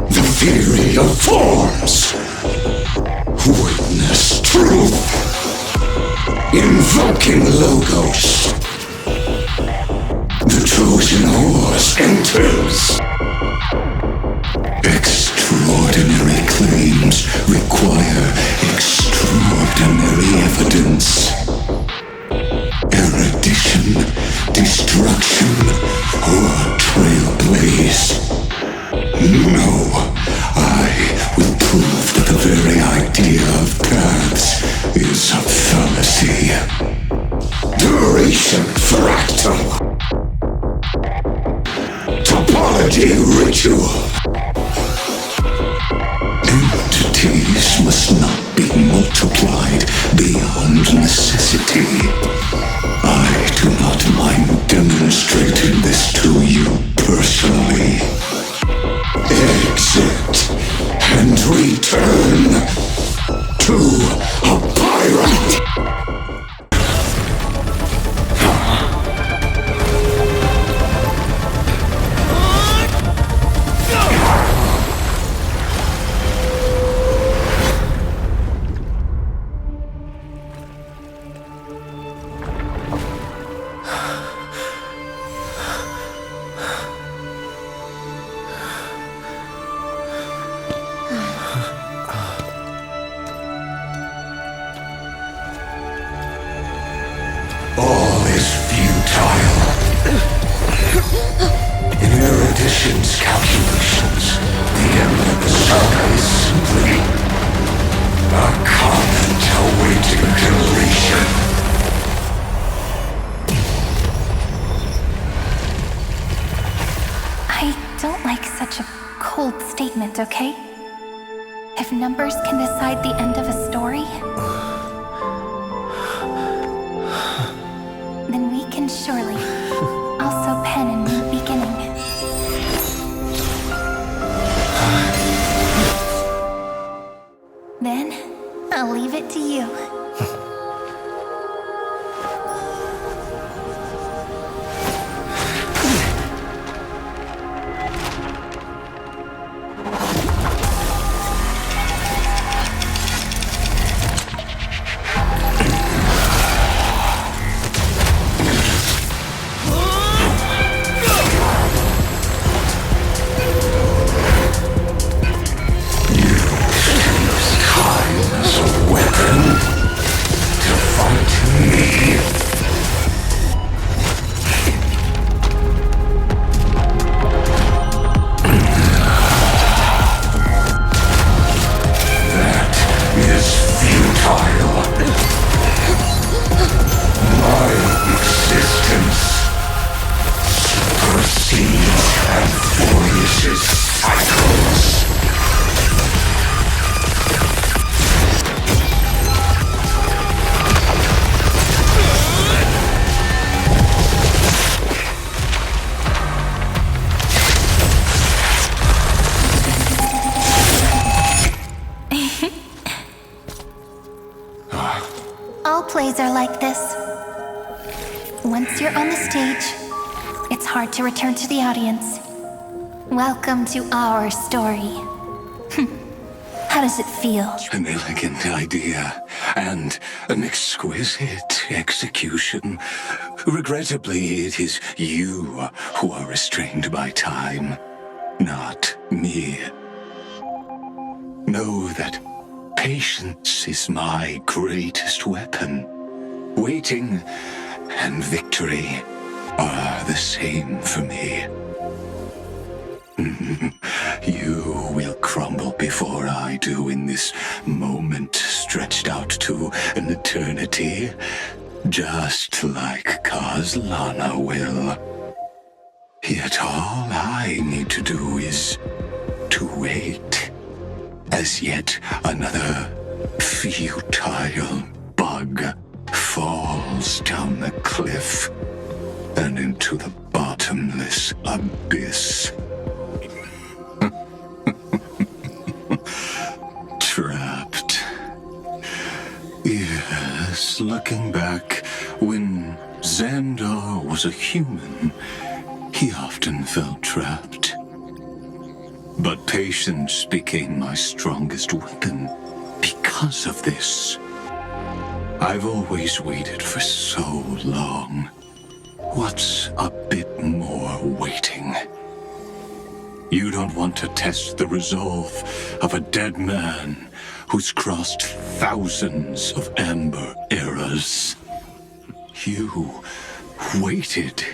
The theory of forms. Witness truth. Invoking Logos. The Trojan horse enters. Extraordinary claims require extraordinary evidence. Erudition, destruction, or trailblaze. No, I will prove that the very idea of paths is a fallacy. Duration fractal. Topology ritual. Entities must not be multiplied beyond necessity. I do not mind demonstrating this to you personally. Exit and return to a pirate. patience calculations, the Emperor's saga is simply a comment awaiting deletion. I don't like such a cold statement, okay? If numbers can decide the end of a story, then we can surely also pen a new beginning. Then, I'll leave it to you. All plays are like this. Once you're on the stage, it's hard to return to the audience. Welcome to our story. How does it feel? An elegant idea and an exquisite execution. Regrettably, it is you who are restrained by time, not me. Know that patience is my greatest weapon. Waiting and victory are the same for me. You will crumble before I do in this moment stretched out to an eternity, just like Kozlana will. Yet all I need to do is to wait, as yet another futile bug falls down the cliff and into the bottomless abyss. Trapped. Yes, looking back, when Xandar was a human, he often felt trapped. But patience became my strongest weapon because of this. I've always waited for so long. What's a bit more waiting? You don't want to test the resolve of a dead man who's crossed thousands of amber eras. You waited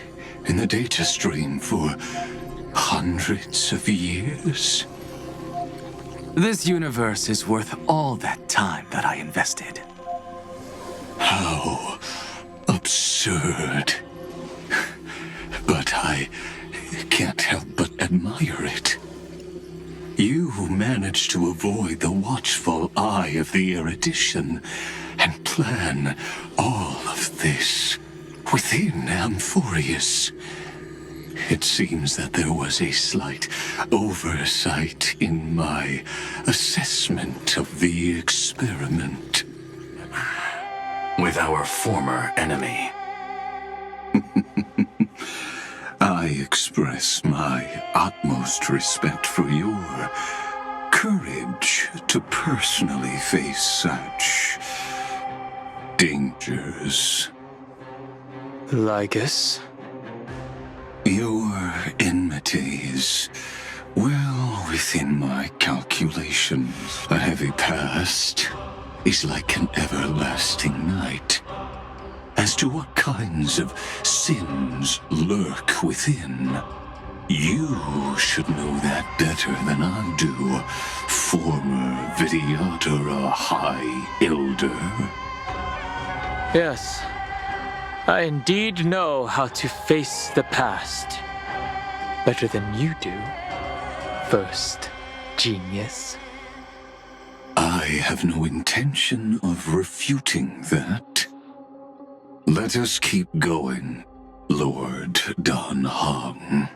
in the data stream for hundreds of years. This universe is worth all that time that I invested. How absurd. But I can't help but admire it. You managed to avoid the watchful eye of the erudition and plan all of this within Amphorius. It seems that there was a slight oversight in my assessment of the experiment. With our former enemy. I express my utmost respect for your courage to personally face such dangers. Lygus? Your enmity is well within my calculations. A heavy past is like an everlasting night. As to what kinds of sins lurk within, You should know that better than I do, former Vidyadhara High Elder. Yes, I indeed know how to face the past. Better than you do, first genius. I have no intention of refuting that. Let us keep going, Lord Don Hong.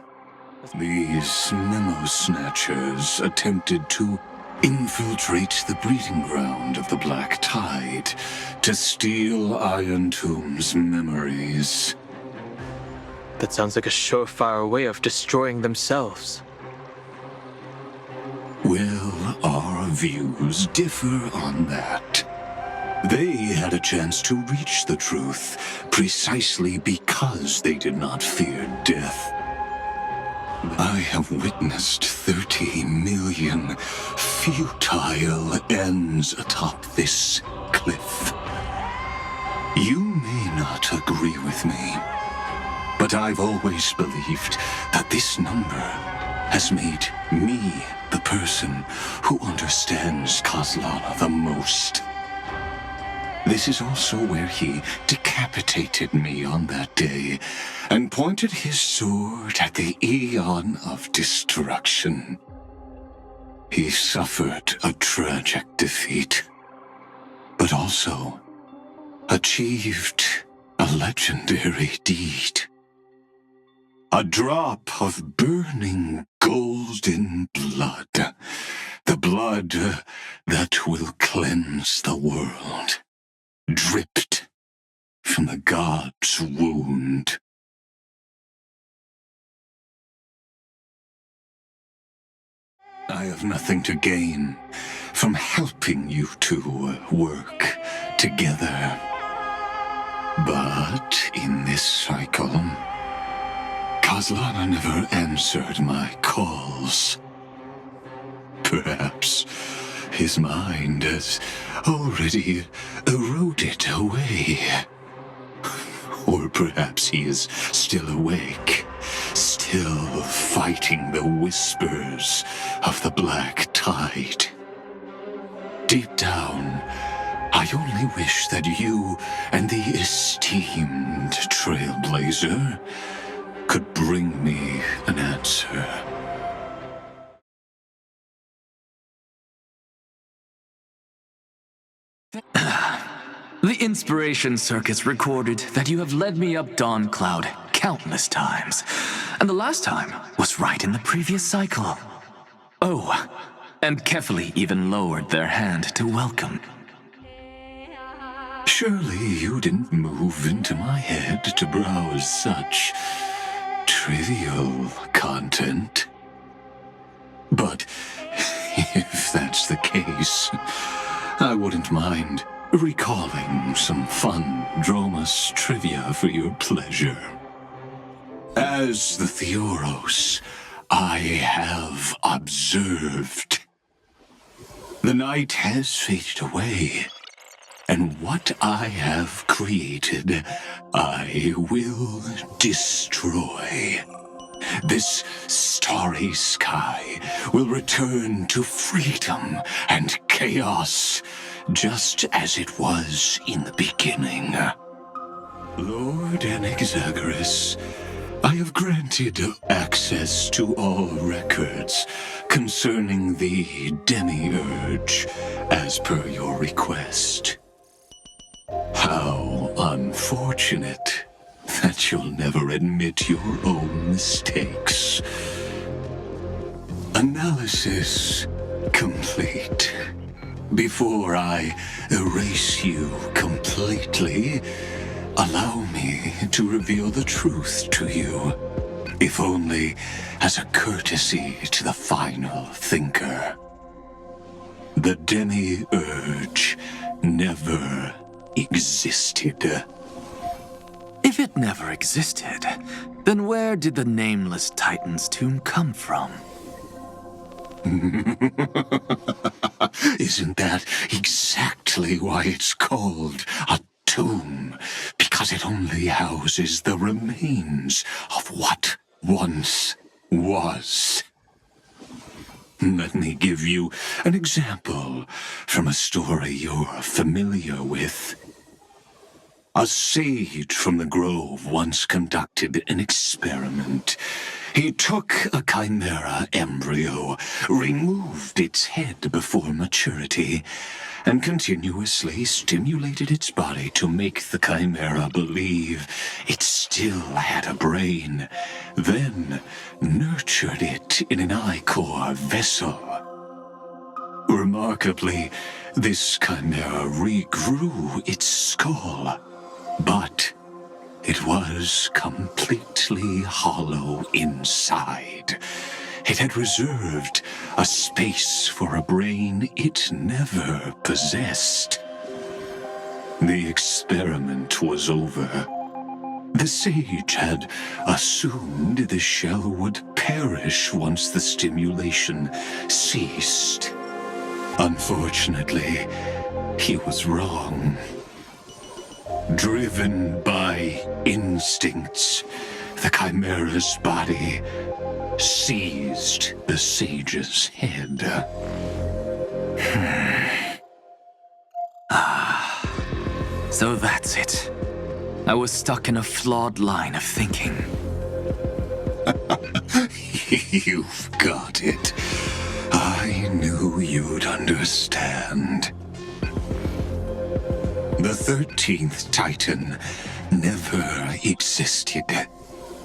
These memo snatchers attempted to infiltrate the breeding ground of the Black Tide to steal Iron Tomb's memories. That sounds like a surefire way of destroying themselves. Well, our views differ on that. They had a chance to reach the truth precisely because they did not fear death. I have witnessed 30 million futile ends atop this cliff. You may not agree with me, but I've always believed that this number has made me the person who understands Kozlana the most. This is also where he decapitated me on that day and pointed his sword at the Aeon of Destruction. He suffered a tragic defeat, but also achieved a legendary deed. A drop of burning golden blood. The blood that will cleanse the world. Dripped from the god's wound. I have nothing to gain from helping you two work together. But in this cycle, Kozlana never answered my calls. Perhaps his mind has already eroded away. Or perhaps he is still awake, still fighting the whispers of the Black Tide. Deep down, I only wish that you and the esteemed Trailblazer could bring me an answer. The Inspiration Circus recorded that you have led me up Dawn Cloud countless times, and the last time was right in the previous cycle. Oh, and Kefali even lowered their hand to welcome. Surely you didn't move into my head to browse such trivial content. But if that's the case, I wouldn't mind recalling some fun Dromus trivia for your pleasure. As the Theoros, I have observed. The night has faded away, and what I have created, I will destroy. This starry sky will return to freedom and chaos, just as it was in the beginning. Lord Anaxagoras, I have granted access to all records concerning the Demiurge, as per your request. How unfortunate that you'll never admit your own mistakes. Analysis complete. Before I erase you completely, allow me to reveal the truth to you, if only as a courtesy to the final thinker. The Demiurge never existed. If it never existed, then where did the nameless Titan's tomb come from? Isn't that exactly why it's called a tomb? Because it only houses the remains of what once was. Let me give you an example from a story you're familiar with. A sage from the grove once conducted an experiment. He took a chimera embryo, removed its head before maturity, and continuously stimulated its body to make the chimera believe it still had a brain, then nurtured it in an ichor vessel. Remarkably, this chimera regrew its skull, but it was completely hollow inside. It had reserved a space for a brain it never possessed. The experiment was over. The sage had assumed the shell would perish once the stimulation ceased. Unfortunately, he was wrong. Driven by instincts, the chimera's body seized the sage's head. So that's it. I was stuck in a flawed line of thinking. You've got it. I knew you'd understand. The 13th Titan never existed.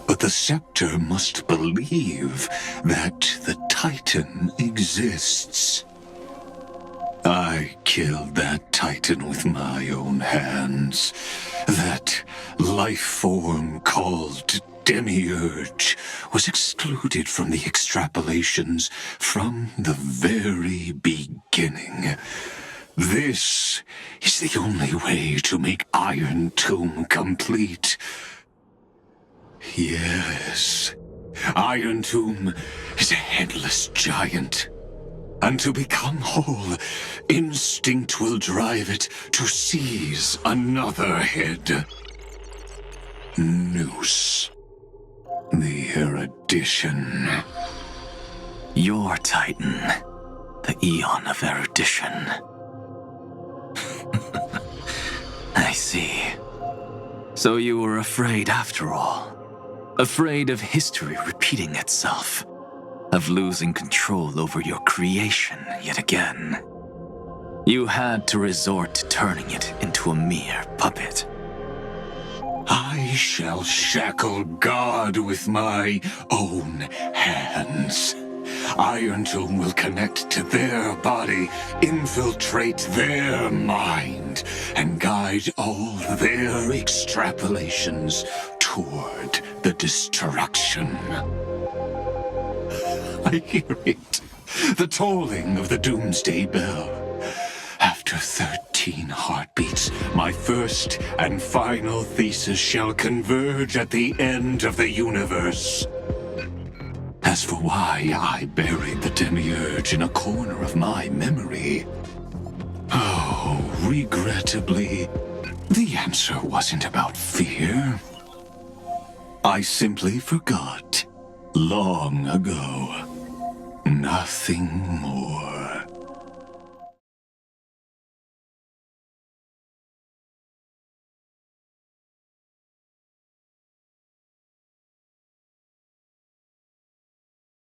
But the scepter must believe that the Titan exists. I killed that Titan with my own hands. That life form called Demiurge was excluded from the extrapolations from the very beginning. This is the only way to make Iron Tomb complete. Yes, Iron Tomb is a headless giant. And to become whole, instinct will drive it to seize another head. Noose. The erudition. Your Titan. The Eon of Erudition. I see. So you were afraid after all. Afraid of history repeating itself. Of losing control over your creation yet again. You had to resort to turning it into a mere puppet. I shall shackle God with my own hands. Iron Tomb will connect to their body, infiltrate their mind, and guide all their extrapolations toward the destruction. I hear it. The tolling of the doomsday bell. After 13 heartbeats, my first and final thesis shall converge at the end of the universe. As for why I buried the Demiurge in a corner of my memory, oh, regrettably, the answer wasn't about fear. I simply forgot long ago. Nothing more.